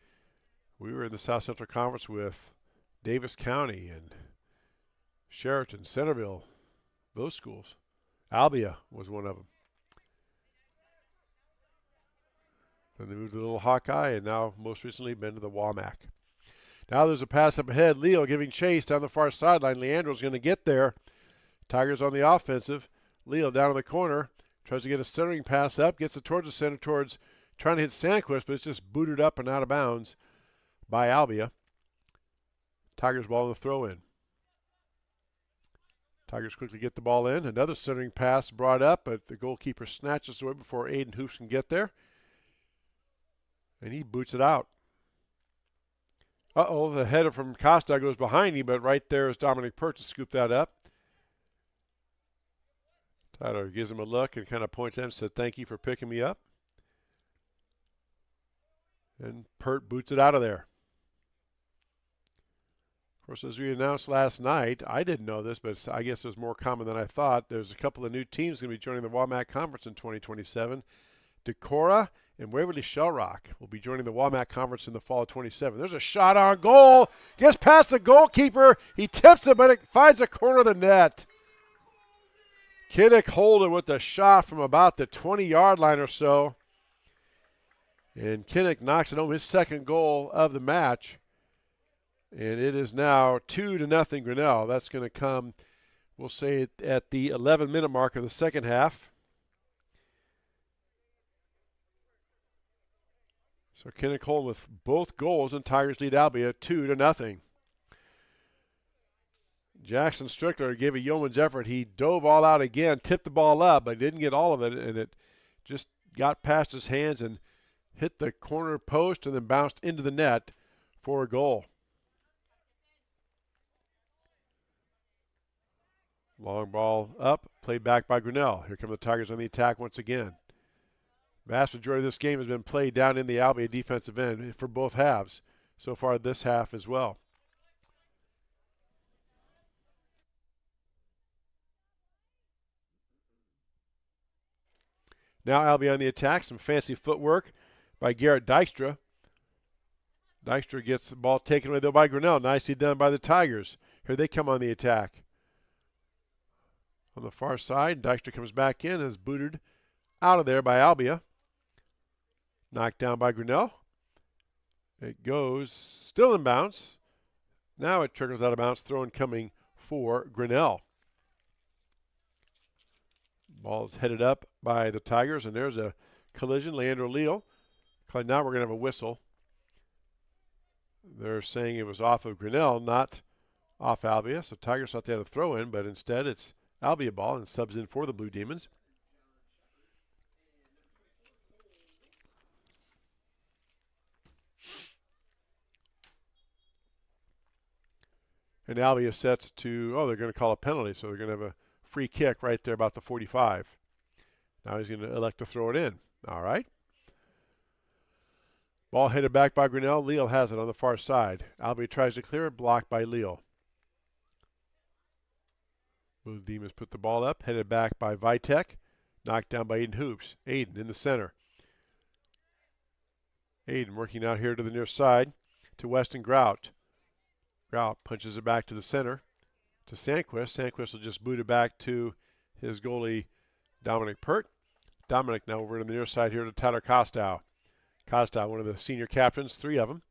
we were in the South Central Conference with Davis County and Sheraton, Centerville, those schools. Albia was one of them. Then they moved to the Little Hawkeye, and now most recently been to the Wamack. Now there's a pass up ahead. Leo giving chase down the far sideline. Leandro's going to get there. Tigers on the offensive. Leo down in the corner. Tries to get a centering pass up. Gets it towards the center, towards trying to hit Sandquist, but it's just booted up and out of bounds by Albia. Tigers ball in the throw-in. Tigers quickly get the ball in. Another centering pass brought up, but the goalkeeper snatches away before Aiden Hoops can get there. And he boots it out. Uh-oh, the header from Costa goes behind him, but right there is Dominic Pert to scoop that up. Tyler gives him a look and kind of points at him and said, "Thank you for picking me up." And Pert boots it out of there. Of course, as we announced last night, I didn't know this, but I guess it was more common than I thought. There's a couple of new teams going to be joining the Wamack Conference in 2027. Decorah and Waverly Shellrock will be joining the WAMAC Conference in the fall of 27. There's a shot on goal. Gets past the goalkeeper. He tips it, but it finds the corner of the net. Kinnick Holden with the shot from about the 20-yard line or so. And Kinnick knocks it home, his second goal of the match. And it is now 2-0 Grinnell. That's going to come, we'll say, at the 11-minute mark of the second half. So Kinnick Holden with both goals, and Tigers lead Albia 2-0. Jackson Strickler gave a yeoman's effort. He dove all out again, tipped the ball up, but didn't get all of it, and it just got past his hands and hit the corner post and then bounced into the net for a goal. Long ball up, played back by Grinnell. Here come the Tigers on the attack once again. Vast majority of this game has been played down in the Albia defensive end for both halves. So far this half as well. Now Albia on the attack. Some fancy footwork by Garrett Dykstra. Dykstra gets the ball taken away though by Grinnell. Nicely done by the Tigers. Here they come on the attack. On the far side, Dykstra comes back in and is booted out of there by Albia. Knocked down by Grinnell. It goes still in bounds. Now it trickles out of bounds. Throw in coming for Grinnell. Ball is headed up by the Tigers, and there's a collision. Leandro Leal. Now we're going to have a whistle. They're saying it was off of Grinnell, not off Albia. So Tigers thought they had a throw in, but instead it's Albia ball and subs in for the Blue Demons. And Albia sets to, they're going to call a penalty, so they're going to have a free kick right there about the 45. Now he's going to elect to throw it in. All right. Ball headed back by Grinnell. Leal has it on the far side. Albia tries to clear it, blocked by Leal. Blue Demons put the ball up, headed back by Vitek. Knocked down by Aiden Hoops. Aiden in the center. Aiden working out here to the near side to Weston Grout. Grout punches it back to the center to Sandquist. Sandquist will just boot it back to his goalie, Dominic Pert. Dominic now over to the near side here to Tyler Kostow. Kostow, one of the senior captains, 3 of them.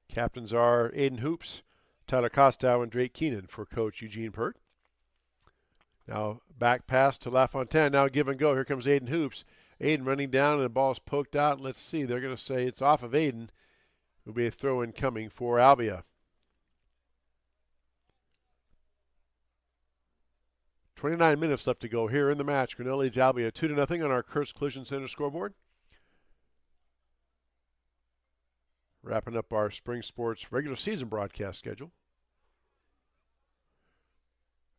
Captains are Aiden Hoops, Tyler Kostow, and Drake Keenan for Coach Eugene Pert. Now back pass to LaFontaine. Now give and go. Here comes Aiden Hoops. Aiden running down, and the ball is poked out. Let's see. They're going to say it's off of Aiden. It will be a throw-in coming for Albia. 29 minutes left to go here in the match. Grinnell leads Albia 2-0 on our Kurtz Collision Center scoreboard. Wrapping up our spring sports regular season broadcast schedule.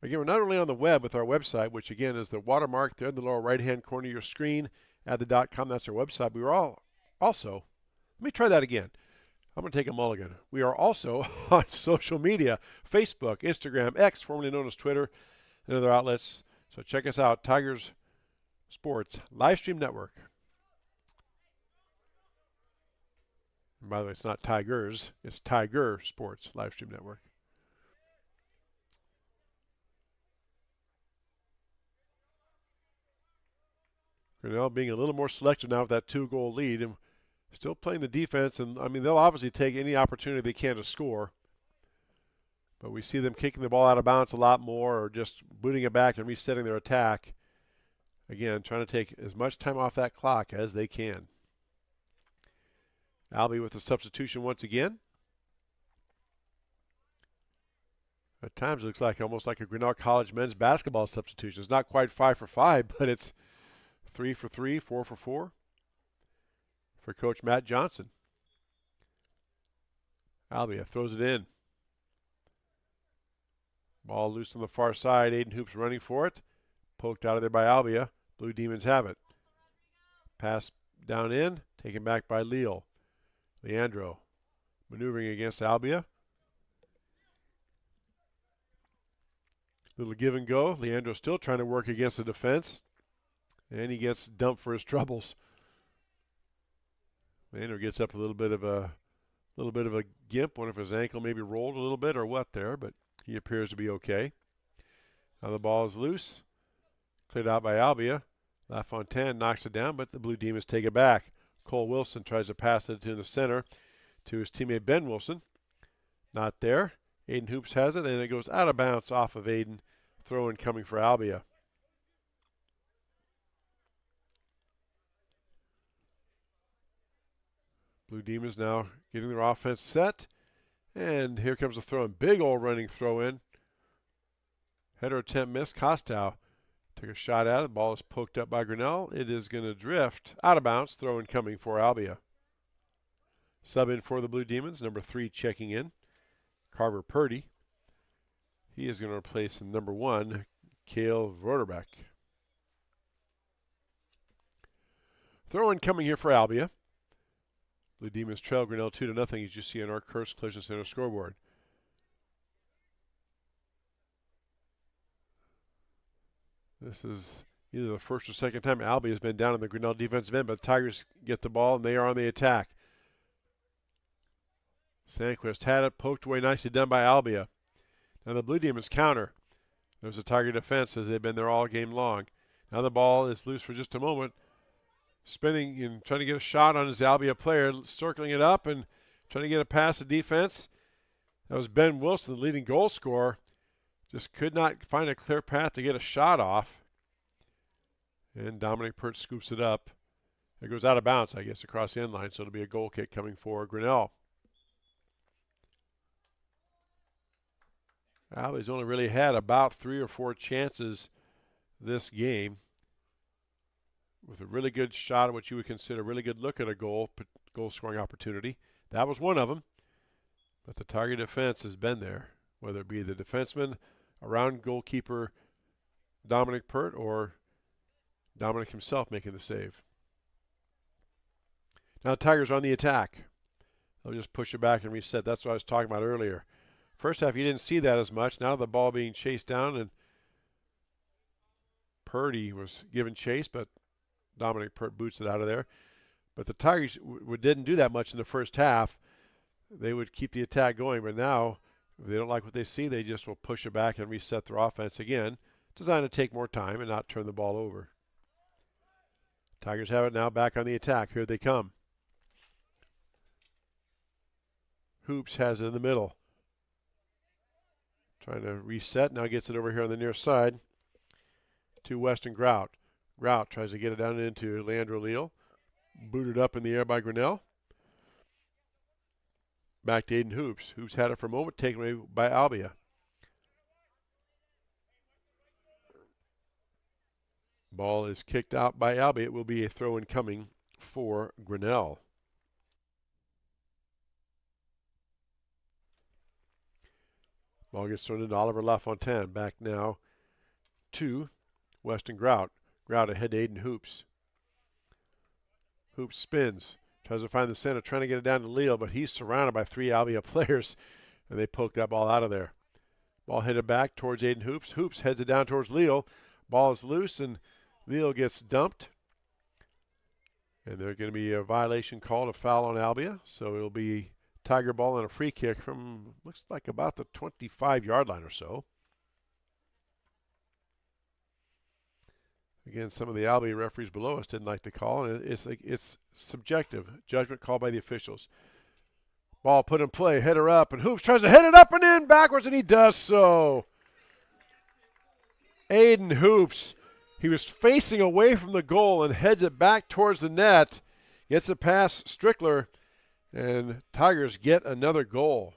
Again, we're not only on the web with our website, which again is the watermark there in the lower right-hand corner of your screen at the .com. That's our website. We are all also, let me try that again. I'm going to take a mulligan. We are also on social media, Facebook, Instagram, X, formerly known as Twitter, and other outlets. So check us out, Tigers Sports Livestream Network. And by the way, it's not Tigers, it's Tiger Sports Livestream Network. Grinnell being a little more selective now with that 2-goal lead and still playing the defense. And, I mean, they'll obviously take any opportunity they can to score. But we see them kicking the ball out of bounds a lot more or just booting it back and resetting their attack. Again, trying to take as much time off that clock as they can. Albie with the substitution once again. At times it looks like almost like a Grinnell College men's basketball substitution. It's not quite 5 for 5, but it's 3 for 3, 4 for 4 for Coach Matt Johnson. Albia throws it in. Ball loose on the far side. Aiden Hoops running for it. Poked out of there by Albia. Blue Demons have it. Pass down in. Taken back by Leal. Leandro maneuvering against Albia. Little give and go. Leandro still trying to work against the defense. And he gets dumped for his troubles. Maynard gets up a little bit of a gimp. Wonder if his ankle maybe rolled a little bit or what there, but he appears to be okay. Now the ball is loose. Cleared out by Albia. LaFontaine knocks it down, but the Blue Demons take it back. Cole Wilson tries to pass it to the center to his teammate Ben Wilson. Not there. Aiden Hoops has it, and it goes out of bounds off of Aiden. Throw in coming for Albia. Blue Demons now getting their offense set. And here comes the throw in. Big old running throw in. Header attempt missed. Costow took a shot at it. The ball is poked up by Grinnell. It is going to drift out of bounds. Throw in coming for Albia. Sub in for the Blue Demons. Number 3 checking in. Carver Purdy. He is going to replace number 1, Cale Vorderbeck. Throw in coming here for Albia. Blue Demons trail Grinnell 2-0, as you see on our Curse Collision Center scoreboard. This is either the first or second time Albia has been down in the Grinnell defensive end, but the Tigers get the ball, and they are on the attack. Sandquist had it, poked away, nicely done by Albia. Now the Blue Demons counter. There's a Tiger defense as they've been there all game long. Now the ball is loose for just a moment. Spinning and trying to get a shot on his Albia player, circling it up and trying to get a pass to defense. That was Ben Wilson, the leading goal scorer. Just could not find a clear path to get a shot off. And Dominic Pert scoops it up. It goes out of bounds, I guess, across the end line, so it'll be a goal kick coming for Grinnell. Albia's only really had about 3 or 4 chances this game, with a really good shot at what you would consider a really good look at a goal scoring opportunity. That was one of them. But the Tiger defense has been there, whether it be the defenseman around goalkeeper Dominic Pert or Dominic himself making the save. Now the Tigers are on the attack. They'll just push it back and reset. That's what I was talking about earlier. First half, you didn't see that as much. Now the ball being chased down, and Purdy was given chase, but Dominic Pert boots it out of there. But the Tigers didn't do that much in the first half. They would keep the attack going, but now if they don't like what they see, they just will push it back and reset their offense again, designed to take more time and not turn the ball over. Tigers have it now back on the attack. Here they come. Hoops has it in the middle. Trying to reset. Now gets it over here on the near side to Weston Grout. Grout tries to get it down into Leandro Leal. Booted up in the air by Grinnell. Back to Aiden Hoops. Hoops had it for a moment, taken away by Albia. Ball is kicked out by Albia. It will be a throw in coming for Grinnell. Ball gets thrown into Oliver LaFontaine. Back now to Weston Grout. Grout ahead to Aiden Hoops. Hoops spins. Tries to find the center, trying to get it down to Leal, but he's surrounded by 3 Albia players, and they poke that ball out of there. Ball headed back towards Aiden Hoops. Hoops heads it down towards Leal. Ball is loose, and Leal gets dumped. And there's going to be a violation called, a foul on Albia, so it'll be Tiger ball and a free kick from, looks like about the 25-yard line or so. Again, some of the Albia referees below us didn't like the call, and it's subjective judgment called by the officials. Ball put in play, header up, and Hoops tries to head it up and in backwards, and he does so. Aiden Hoops, he was facing away from the goal and heads it back towards the net, gets it past Strickler, and Tigers get another goal.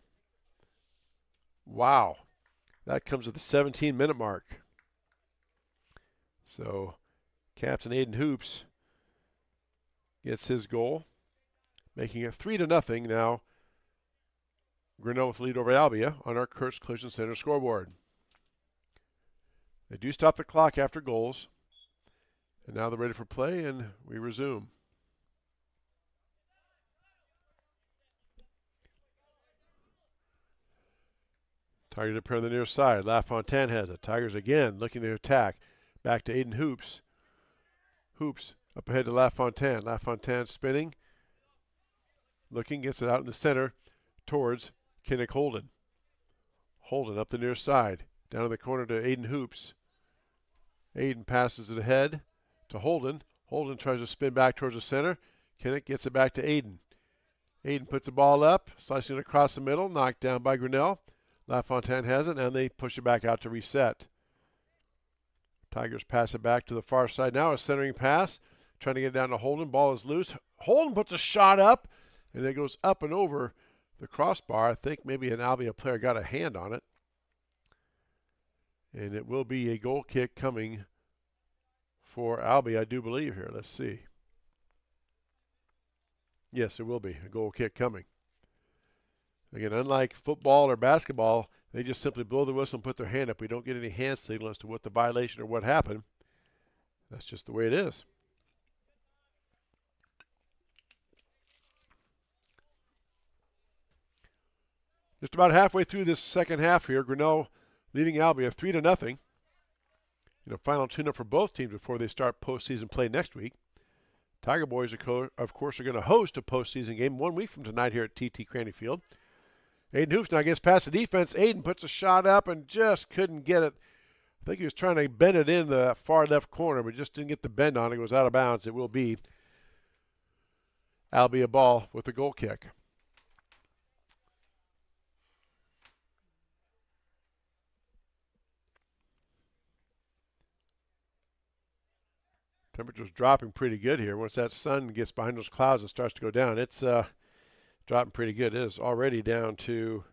Wow. That comes at the 17-minute mark. So, Captain Aiden Hoops gets his goal, making it 3-0 now. Grinnell with the lead over Albia on our Kurtz Collision Center scoreboard. They do stop the clock after goals, and now they're ready for play, and we resume. Tigers up here on the near side. LaFontaine has it. Tigers again looking to attack. Back to Aiden Hoops. Hoops up ahead to LaFontaine. LaFontaine spinning. Looking, gets it out in the center towards Kinnick Holden. Holden up the near side. Down in the corner to Aiden Hoops. Aiden passes it ahead to Holden. Holden tries to spin back towards the center. Kinnick gets it back to Aiden. Aiden puts the ball up, slicing it across the middle, knocked down by Grinnell. LaFontaine has it, and they push it back out to reset. Tigers pass it back to the far side now. A centering pass, trying to get it down to Holden. Ball is loose. Holden puts a shot up, and it goes up and over the crossbar. I think maybe an Albia player got a hand on it. And it will be a goal kick coming for Albia, I do believe here. Let's see. Yes, it will be a goal kick coming. Again, unlike football or basketball, they just simply blow the whistle and put their hand up. We don't get any hand signal as to what the violation or what happened. That's just the way it is. Just about halfway through this second half here, Grinnell leading Albia 3-0. In a final tune-up for both teams before they start postseason play next week. Tiger Boys, of course, are going to host a postseason game 1 week from tonight here at TT Cranny Field. Aiden Hoops now gets past the defense. Aiden puts a shot up and just couldn't get it. I think he was trying to bend it in the far left corner, but just didn't get the bend on it. It was out of bounds. It will be Albia ball with the goal kick. Temperature's dropping pretty good here. Once that sun gets behind those clouds and starts to go down, it's dropping pretty good. It is already down to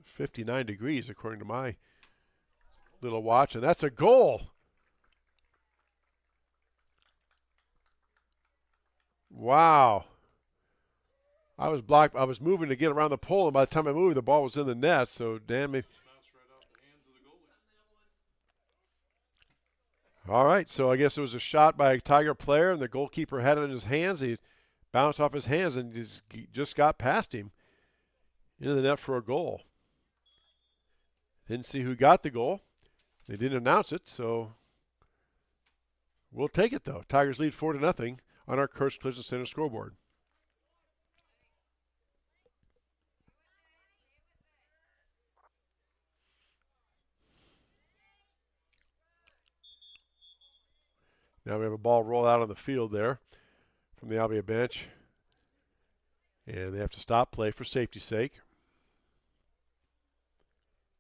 59 degrees according to my little watch, and that's a goal. Wow. I was blocked. I was moving to get around the pole, and by the time I moved, the ball was in the net, so damn it. All right, so I guess it was a shot by a Tiger player, and the goalkeeper had it in his hands. He bounced off his hands and just got past him into the net for a goal. Didn't see who got the goal. They didn't announce it, so we'll take it, though. Tigers lead 4-0 on our Kurtz Collision Center scoreboard. Now we have a ball roll out on the field there from the Albia bench. And they have to stop play for safety's sake.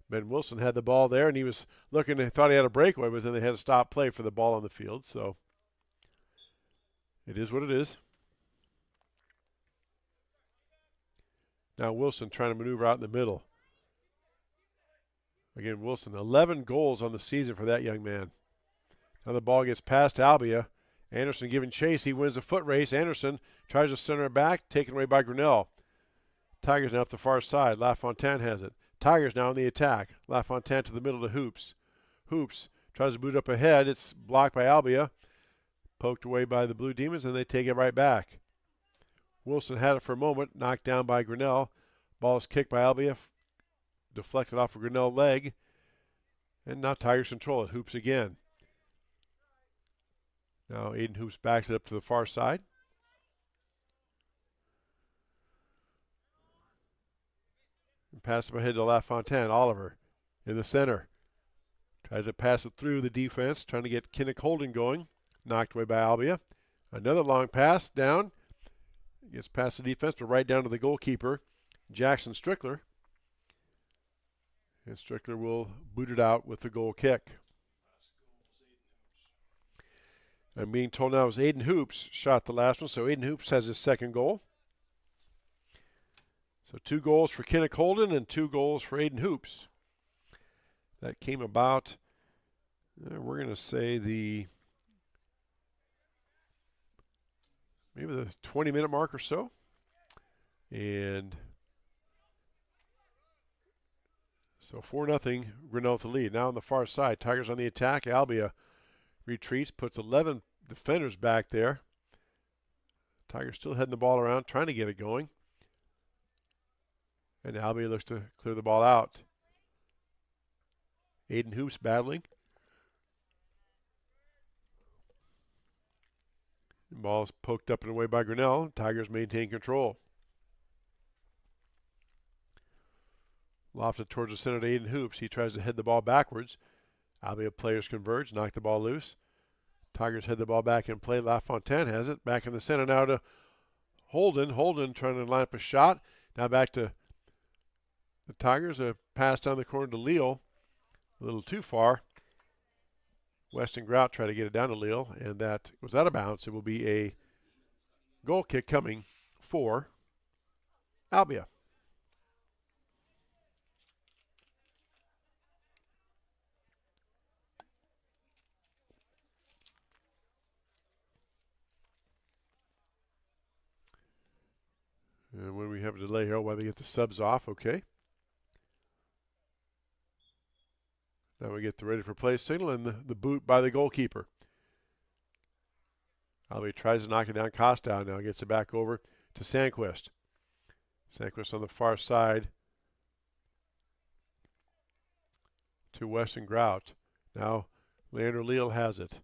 Ben Wilson had the ball there, and he was looking, they thought he had a breakaway, but then they had to stop play for the ball on the field. So it is what it is. Now Wilson trying to maneuver out in the middle. Again, Wilson, 11 goals on the season for that young man. Now the ball gets past Albia. Anderson giving chase. He wins the foot race. Anderson tries to center it back, taken away by Grinnell. Tigers now up the far side. LaFontaine has it. Tigers now on the attack. LaFontaine to the middle to Hoops. Hoops tries to boot up ahead. It's blocked by Albia. Poked away by the Blue Demons, and they take it right back. Wilson had it for a moment, knocked down by Grinnell. Ball is kicked by Albia, deflected off a Grinnell leg. And now Tigers control it. Hoops again. Now Aiden Hoops backs it up to the far side. And pass it ahead to LaFontaine. Oliver in the center. Tries to pass it through the defense, trying to get Kinnick Holden going. Knocked away by Albia. Another long pass down. Gets past the defense, but right down to the goalkeeper, Jackson Strickler. And Strickler will boot it out with the goal kick. I'm being told now it was Aiden Hoops shot the last one, so Aiden Hoops has his second goal. So 2 goals for Kinnick Holden and 2 goals for Aiden Hoops. That came about, we're going to say maybe the 20-minute mark or so. And so 4-0, Grinnell to lead. Now on the far side, Tigers on the attack. Albia retreats, puts 11 defenders back there. Tigers still heading the ball around, trying to get it going. And Albia looks to clear the ball out. Aiden Hoops battling. Ball's poked up and away by Grinnell. Tigers maintain control. Lofted towards the center to Aiden Hoops. He tries to head the ball backwards. Albia players converge, knock the ball loose. Tigers head the ball back in play. LaFontaine has it. Back in the center now to Holden. Holden trying to line up a shot. Now back to the Tigers. A pass down the corner to Leal. A little too far. Weston Grout tried to get it down to Leal, and that was out of bounds. It will be a goal kick coming for Albia. And when we have a delay here, while they get the subs off, okay. Now we get the ready for play signal and the boot by the goalkeeper. Albia tries to knock it down. Costow now gets it back over to Sandquist. Sandquist on the far side to Weston Grout. Now Leander Leal has it.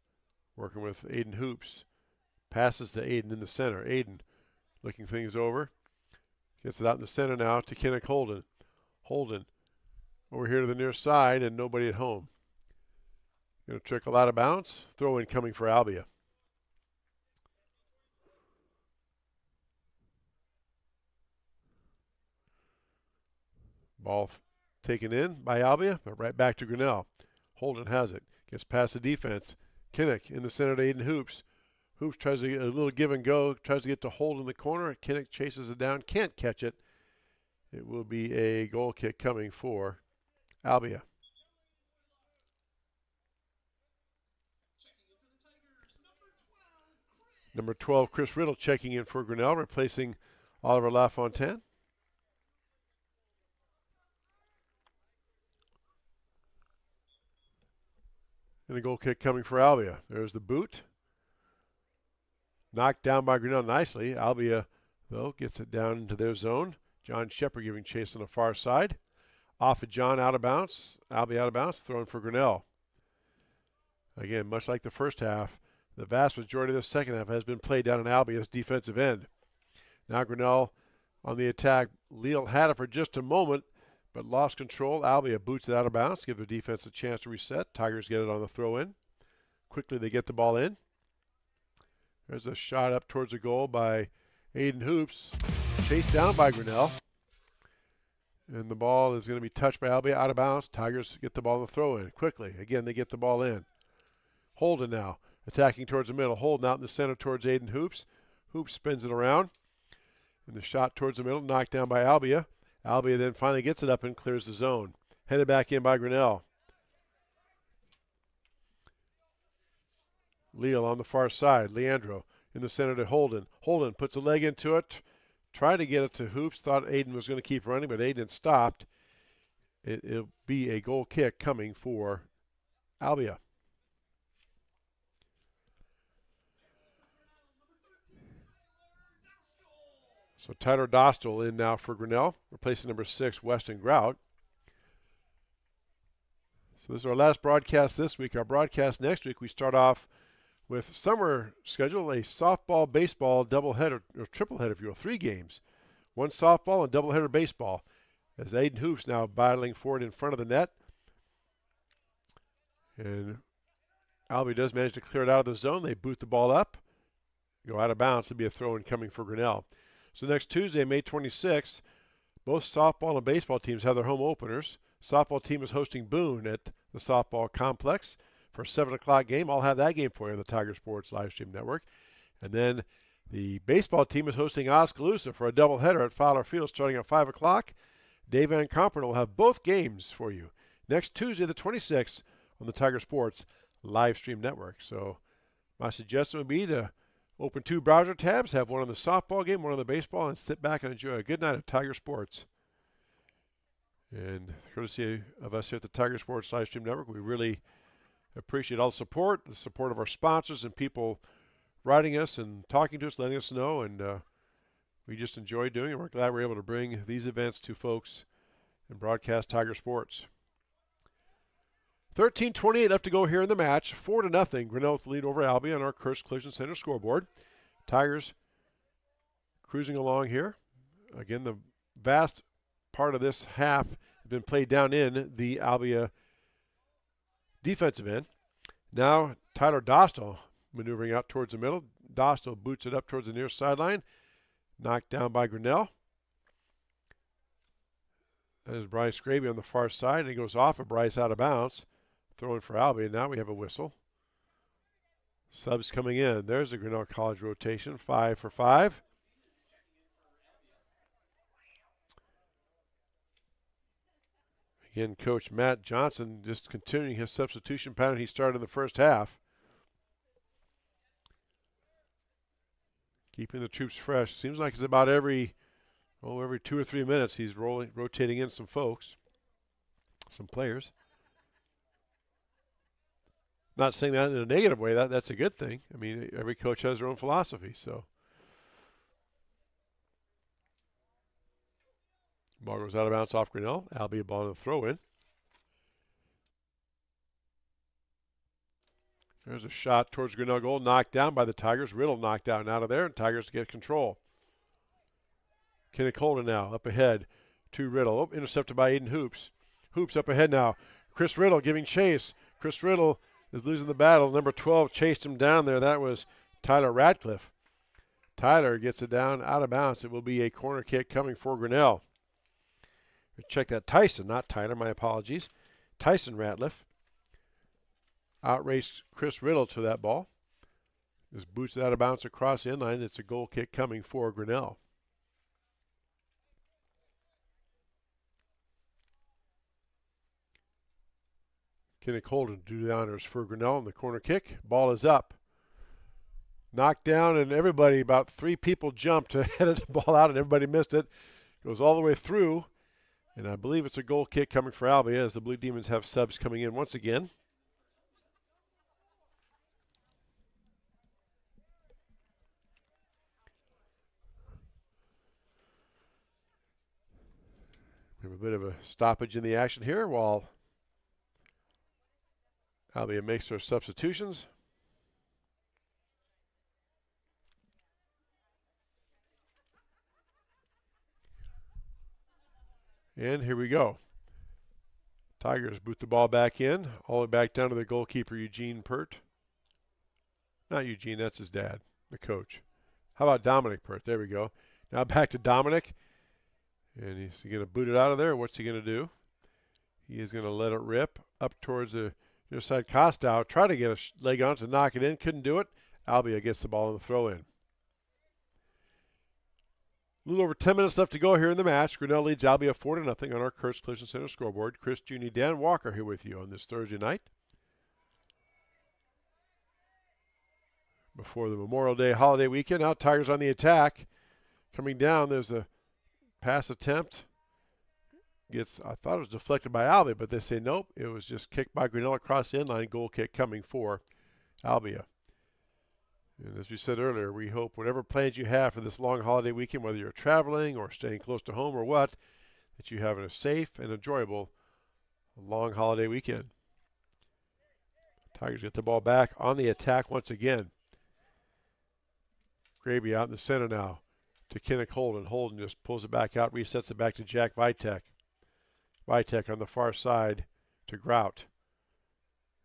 Working with Aiden Hoops. Passes to Aiden in the center. Aiden looking things over. Gets it out in the center now to Kenneth Holden. Holden over here to the near side and nobody at home. Going to trickle out of bounds. Throw in coming for Albia. Ball taken in by Albia, but right back to Grinnell. Holden has it. Gets past the defense. Kinnick in the center to Aiden Hoops. Hoops tries to get a little give and go, tries to get to Holden in the corner. Kinnick chases it down, can't catch it. It will be a goal kick coming for Albia. Number 12, Chris Riddle checking in for Grinnell, replacing Oliver LaFontaine. And a goal kick coming for Albia. There's the boot. Knocked down by Grinnell nicely. Albia, though, gets it down into their zone. John Shepard giving chase on the far side. Off of John, out of bounds. Albia out of bounds, throwing for Grinnell. Again, much like the first half, the vast majority of the second half has been played down in Albia's defensive end. Now Grinnell on the attack. Leal had it for just a moment, but lost control. Albia boots it out of bounds, give the defense a chance to reset. Tigers get it on the throw-in. Quickly they get the ball in. There's a shot up towards the goal by Aiden Hoops. Chased down by Grinnell. And the ball is going to be touched by Albia, out of bounds. Tigers get the ball on the throw-in quickly. Again, they get the ball in. Holden now attacking towards the middle. Holden out in the center towards Aiden Hoops. Hoops spins it around. And the shot towards the middle, knocked down by Albia. Albia then finally gets it up and clears the zone. Headed back in by Grinnell. Leal on the far side. Leandro in the center to Holden. Holden puts a leg into it. Tried to get it to Hoops. Thought Aiden was going to keep running, but Aiden stopped. It'll be a goal kick coming for Albia. So Tyler Dostal in now for Grinnell, replacing number 6, Weston Grout. So this is our last broadcast this week. Our broadcast next week, we start off with summer schedule, a softball, baseball doubleheader, or tripleheader, if you will, 3 games. 1 softball and doubleheader baseball. As Aiden Hoops now battling for it in front of the net. And Albia does manage to clear it out of the zone. They boot the ball up, go out of bounds. It'll be a throw-in coming for Grinnell. So next Tuesday, May 26th, both softball and baseball teams have their home openers. Softball team is hosting Boone at the softball complex for a 7 o'clock game. I'll have that game for you on the Tiger Sports live stream network. And then the baseball team is hosting Oskaloosa for a doubleheader at Fowler Field starting at 5 o'clock. Dave Van Compern will have both games for you next Tuesday, the 26th, on the Tiger Sports live stream network. So my suggestion would be to open 2 browser tabs, have one on the softball game, one on the baseball, and sit back and enjoy a good night of Tiger Sports. And courtesy of us here at the Tiger Sports live stream network, we really appreciate all the support of our sponsors and people writing us and talking to us, letting us know, and we just enjoy doing it. We're glad we're able to bring these events to folks and broadcast Tiger Sports. 13:28 left to go here in the match. 4-0. Grinnell with the lead over Albia on our Kurtz Collision Center scoreboard. Tigers cruising along here. Again, the vast part of this half has been played down in the Albia defensive end. Now Tyler Dostal maneuvering out towards the middle. Dostal boots it up towards the near sideline. Knocked down by Grinnell. That is Bryce Gravy on the far side, and he goes off of Bryce out of bounds. Throwing for Albia. Now we have a whistle. Subs coming in. There's the Grinnell College rotation. 5 for 5. Again, Coach Matt Johnson just continuing his substitution pattern he started in the first half. Keeping the troops fresh. Seems like it's about every 2 or 3 minutes he's rotating in some folks, some players. Not saying that in a negative way. That's a good thing. I mean, every coach has their own philosophy. So, ball goes out of bounds off Grinnell. Albia ball in the throw-in. There's a shot towards Grinnell goal, knocked down by the Tigers. Riddle knocked out and out of there, and Tigers get control. Kenneth Holden now up ahead to Riddle. Oh, intercepted by Aiden Hoops. Hoops up ahead now. Chris Riddle giving chase. Chris Riddle is losing the battle. Number 12 chased him down there. That was Tyler Ratcliffe. Tyler gets it down out of bounds. It will be a corner kick coming for Grinnell. Check that. Tyson, not Tyler, my apologies. Tyson Ratcliffe outraced Chris Riddle to that ball. Just boots it out of bounds across the inline. It's a goal kick coming for Grinnell. Kenneth Holden do the honors for Grinnell on the corner kick. Ball is up. Knocked down, and everybody, about 3 people jumped to head the ball out, and everybody missed it. Goes all the way through, and I believe it's a goal kick coming for Albia as the Blue Demons have subs coming in once again. We have a bit of a stoppage in the action here while Albia makes their substitutions. And here we go. Tigers boot the ball back in, all the way back down to the goalkeeper, Eugene Pert. Not Eugene, that's his dad, the coach. How about Dominic Pert? There we go. Now back to Dominic. And he's going to boot it out of there. What's he going to do? He is going to let it rip up towards the near side. Costow tried to get a leg on it to knock it in. Couldn't do it. Albia gets the ball in the throw-in. A little over 10 minutes left to go here in the match. Grinnell leads Albia 4-0 on our Kurtz Collision Center scoreboard. Chris Juni, Dan Walker here with you on this Thursday night. Before the Memorial Day holiday weekend. Now Tigers on the attack. Coming down, there's a pass attempt. I thought it was deflected by Albia, but they say nope. It was just kicked by Grinnell across the inline. Goal kick coming for Albia. And as we said earlier, we hope whatever plans you have for this long holiday weekend, whether you're traveling or staying close to home or what, that you have a safe and enjoyable long holiday weekend. Tigers get the ball back on the attack once again. Gravy out in the center now to Kenneth Holden. Holden just pulls it back out, resets it back to Jack Vitek. Vitek on the far side to Grout.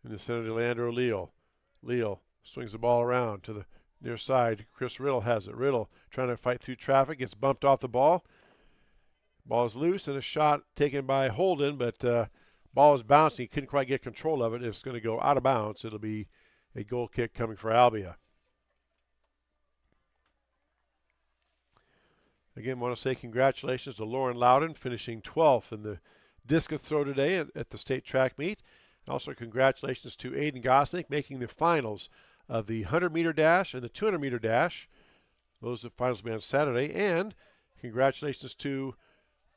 In the center to Leandro Leal. Leal swings the ball around to the near side. Chris Riddle has it. Riddle trying to fight through traffic, gets bumped off the ball. Ball is loose and a shot taken by Holden, but ball is bouncing. He couldn't quite get control of it. It's going to go out of bounds. It'll be a goal kick coming for Albia. Again, want to say congratulations to Lauren Loudon, finishing 12th in the discus throw today at the state track meet. Also, congratulations to Aiden Gosnick, making the finals of the 100-meter dash and the 200-meter dash. Those are the finals will be on Saturday. And congratulations to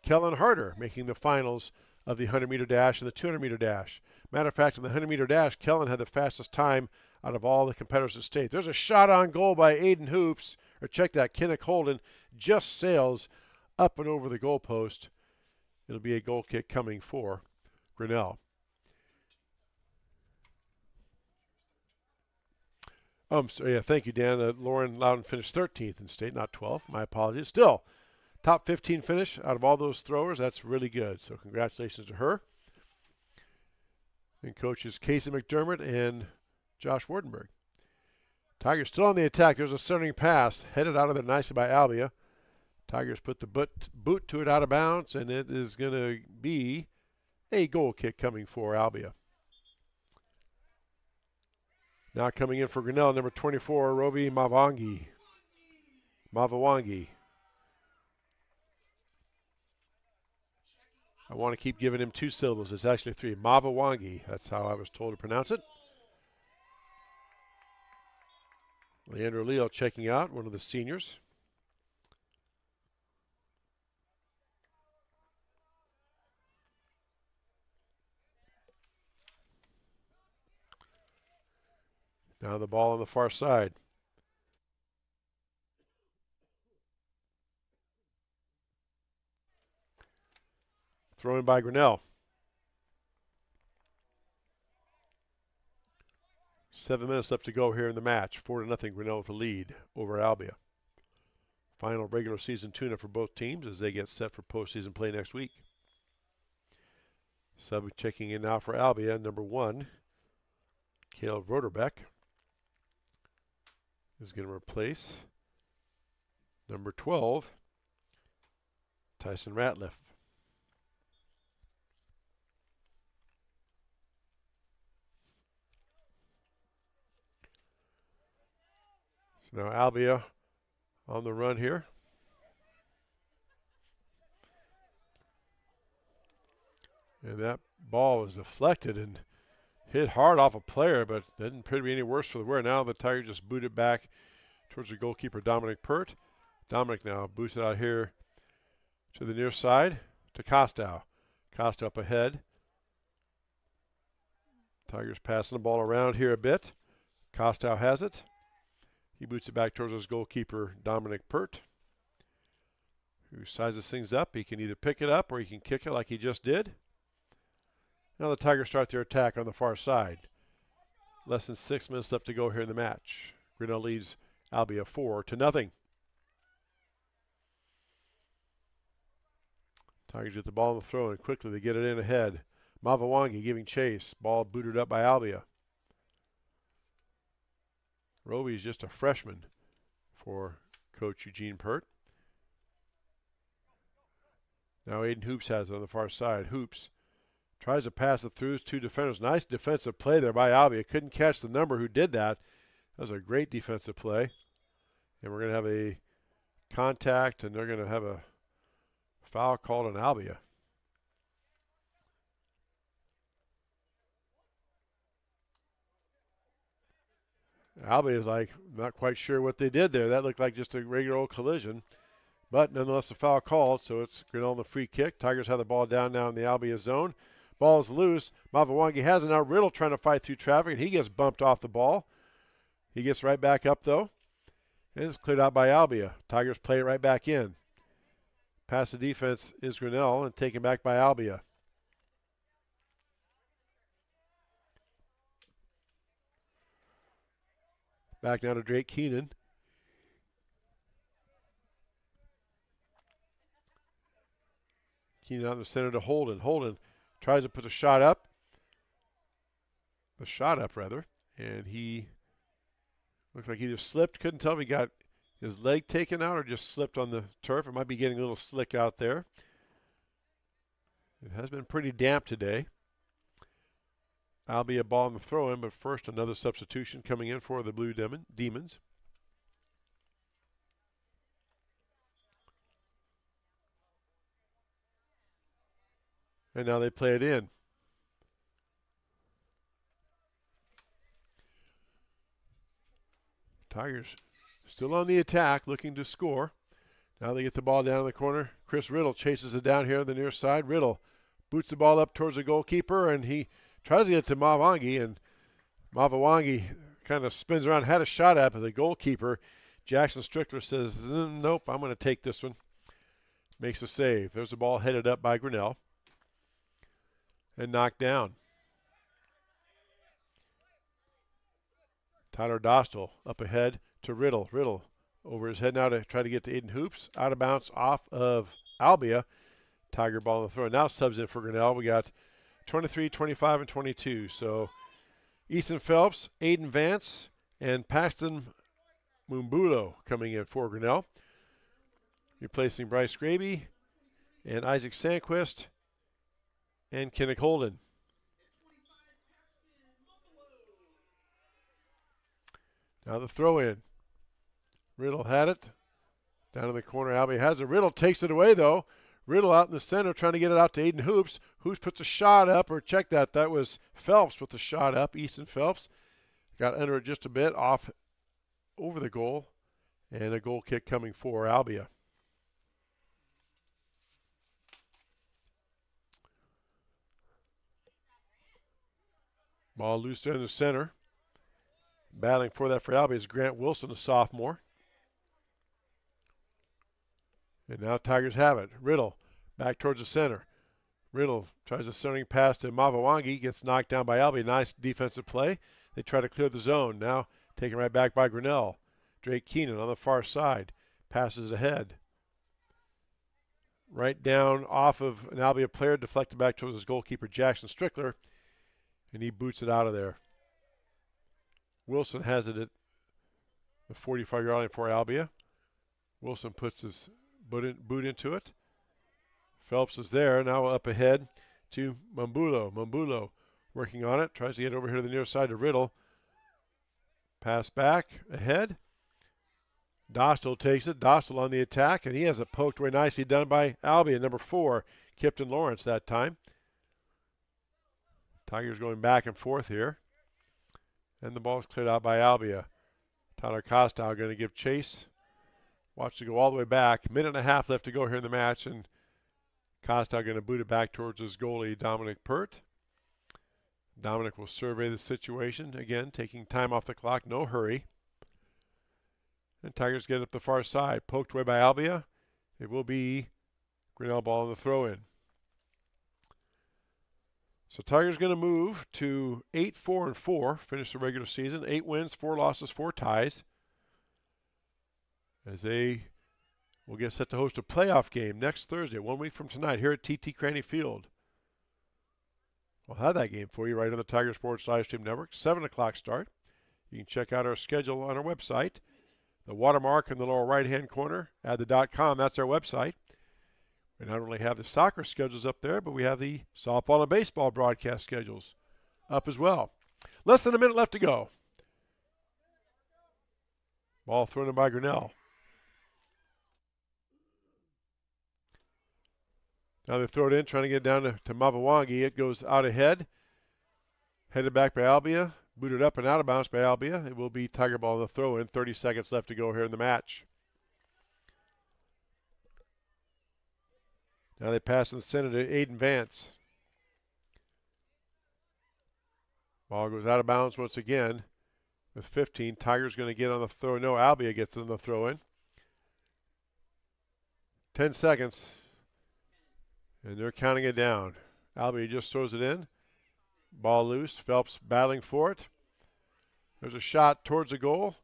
Kellen Harder, making the finals of the 100-meter dash and the 200-meter dash. Matter of fact, in the 100-meter dash, Kellen had the fastest time out of all the competitors at state. There's a shot on goal by Aiden Hoops. Or check that, Kenneth Holden just sails up and over the goalpost. It'll be a goal kick coming for Grinnell. Yeah, thank you, Dan. Lauren Loudon finished 13th in state, not 12th. My apologies. Still, top 15 finish out of all those throwers. That's really good. So congratulations to her. And coaches Casey McDermott and Josh Wardenberg. Tigers still on the attack. There's a centering pass headed out of there nicely by Albia. Tigers put the boot to it out of bounds, and it is going to be a goal kick coming for Albia. Now coming in for Grinnell, number 24, Rovi Mavawangi. I want to keep giving him 2 syllables. It's actually 3. Mavawangi. That's how I was told to pronounce it. Leandro Leo checking out, one of the seniors. Now the ball on the far side. Thrown by Grinnell. 7 minutes left to go here in the match. 4-0 Grinnell with the lead over Albia. Final regular season tune-up for both teams as they get set for postseason play next week. Sub checking in now for Albia, number 1, Caleb Roderbeck is going to replace number 12, Tyson Ratliff. So now Albia on the run here. And that ball was deflected and hit hard off a player, but didn't appear to be any worse for the wear. Now the Tigers just boot it back towards the goalkeeper, Dominic Pert. Dominic now boots it out here to the near side to Costow. Costow up ahead. Tigers passing the ball around here a bit. Costow has it. He boots it back towards his goalkeeper, Dominic Pert, who sizes things up. He can either pick it up or he can kick it like he just did. Now the Tigers start their attack on the far side. Less than 6 minutes left to go here in the match. Grinnell leads Albia 4-0. Tigers get the ball on the throw and quickly they get it in ahead. Mavawangi giving chase. Ball booted up by Albia. Roby is just a freshman for Coach Eugene Pert. Now Aiden Hoops has it on the far side. Hoops tries to pass it through his 2 defenders. Nice defensive play there by Albia. Couldn't catch the number who did that. That was a great defensive play. And we're going to have a contact, and they're going to have a foul called on Albia. Albia is like not quite sure what they did there. That looked like just a regular old collision. But nonetheless, a foul called, so it's Grinnell on the free kick. Tigers have the ball down now in the Albia zone. Ball is loose. Mavawangi has it now. Riddle trying to fight through traffic, and he gets bumped off the ball. He gets right back up, though. And it's cleared out by Albia. Tigers play it right back in. Pass the defense is Grinnell and taken back by Albia. Back now to Drake Keenan. Keenan out in the center to Holden. Holden tries to put the shot up. And he looks like he just slipped. Couldn't tell if he got his leg taken out or just slipped on the turf. It might be getting a little slick out there. It has been pretty damp today. Albia ball in the throw-in, but first another substitution coming in for the Blue Demons. And now they play it in. Tigers still on the attack, looking to score. Now they get the ball down in the corner. Chris Riddle chases it down here on the near side. Riddle boots the ball up towards the goalkeeper, and he tries to get to Mavawangi, and Mavawangi kind of spins around, had a shot at, but the goalkeeper, Jackson Strickler, says, nope, I'm going to take this one. Makes a save. There's the ball headed up by Grinnell and knocked down. Tyler Dostal up ahead to Riddle. Riddle over his head now to try to get to Aiden Hoops. Out of bounds off of Albia. Tiger ball on the throw. Now subs in for Grinnell. We got 23, 25, and 22. So Ethan Phelps, Aiden Vance, and Paxton Mumbulo coming in for Grinnell. Replacing Bryce Graby and Isaac Sandquist and Kenneth Holden. Now the throw in. Riddle had it. Down in the corner, Albia has it. Riddle takes it away, though. Riddle out in the center trying to get it out to Aiden Hoops. Hoops puts a shot up, or check that. That was Phelps with the shot up. Easton Phelps got under it just a bit, off over the goal. And a goal kick coming for Albia. Ball loose there in the center. Battling for that for Albia is Grant Wilson, a sophomore. And now Tigers have it. Riddle back towards the center. Riddle tries a centering pass to Mavawangi. Gets knocked down by Albia. Nice defensive play. They try to clear the zone. Now taken right back by Grinnell. Drake Keenan on the far side. Passes it ahead. Right down off of an Albia player. Deflected back towards his goalkeeper, Jackson Strickler. And he boots it out of there. Wilson has it at the 45-yard line for Albia. Wilson puts his boot into it. Phelps is there, now up ahead to Mambulo. Mambulo working on it, tries to get over here to the near side to Riddle. Pass back, ahead. Dostal takes it. Dostal on the attack, and he has it poked away nicely done by Albia, number 4, Kipton Lawrence that time. Tigers going back and forth here. And the ball is cleared out by Albia. Tyler Kostow going to give chase. Watch it go all the way back. Minute and a half left to go here in the match, and Kostow going to boot it back towards his goalie, Dominic Pert. Dominic will survey the situation. Again, taking time off the clock, no hurry. And Tigers get up the far side. Poked away by Albia. It will be Grinnell ball on the throw-in. So Tigers going to move to 8-4-4, finish the regular season. 8 wins, 4 losses, 4 ties. As they will get set to host a playoff game next Thursday, 1 week from tonight, here at TT Cranny Field. We'll have that game for you right on the Tiger Sports Livestream Network. 7 o'clock start. You can check out our schedule on our website. The watermark in the lower right-hand corner, add the .com, that's our website. We not only have the soccer schedules up there, but we have the softball and baseball broadcast schedules up as well. Less than a minute left to go. Ball thrown in by Grinnell. Now they throw it in, trying to get down to Mavawangi. It goes out ahead. Headed back by Albia. Booted up and out of bounds by Albia. It will be Tiger ball on the throw in. 30 seconds left to go here in the match. Now they pass in the center to Aiden Vance. Ball goes out of bounds once again with 15. Tigers going to get on the throw. No, Albia gets on the throw in. 10 seconds. And they're counting it down. Albia just throws it in. Ball loose. Phelps battling for it. There's a shot towards the goal.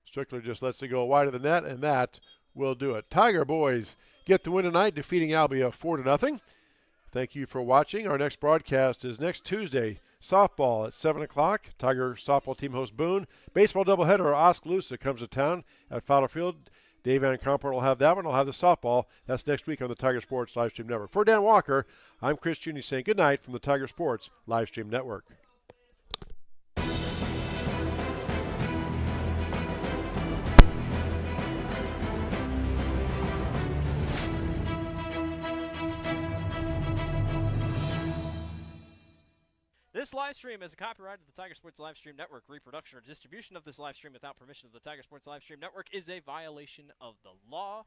Strickler just lets it go wide of the net, and that will do it. Tiger boys get the win tonight, defeating Albia 4-0. Thank you for watching. Our next broadcast is next Tuesday. Softball at 7 o'clock. Tiger softball team hosts Boone. Baseball doubleheader, Oskaloosa comes to town at Fowler Field. Dave Van Comper will have that one. I'll have the softball. That's next week on the Tiger Sports Livestream Network. For Dan Walker, I'm Chris Juni saying good night from the Tiger Sports Livestream Network. This live stream is a copyright of the Tiger Sports Livestream Network. Reproduction or distribution of this live stream without permission of the Tiger Sports Livestream Network is a violation of the law.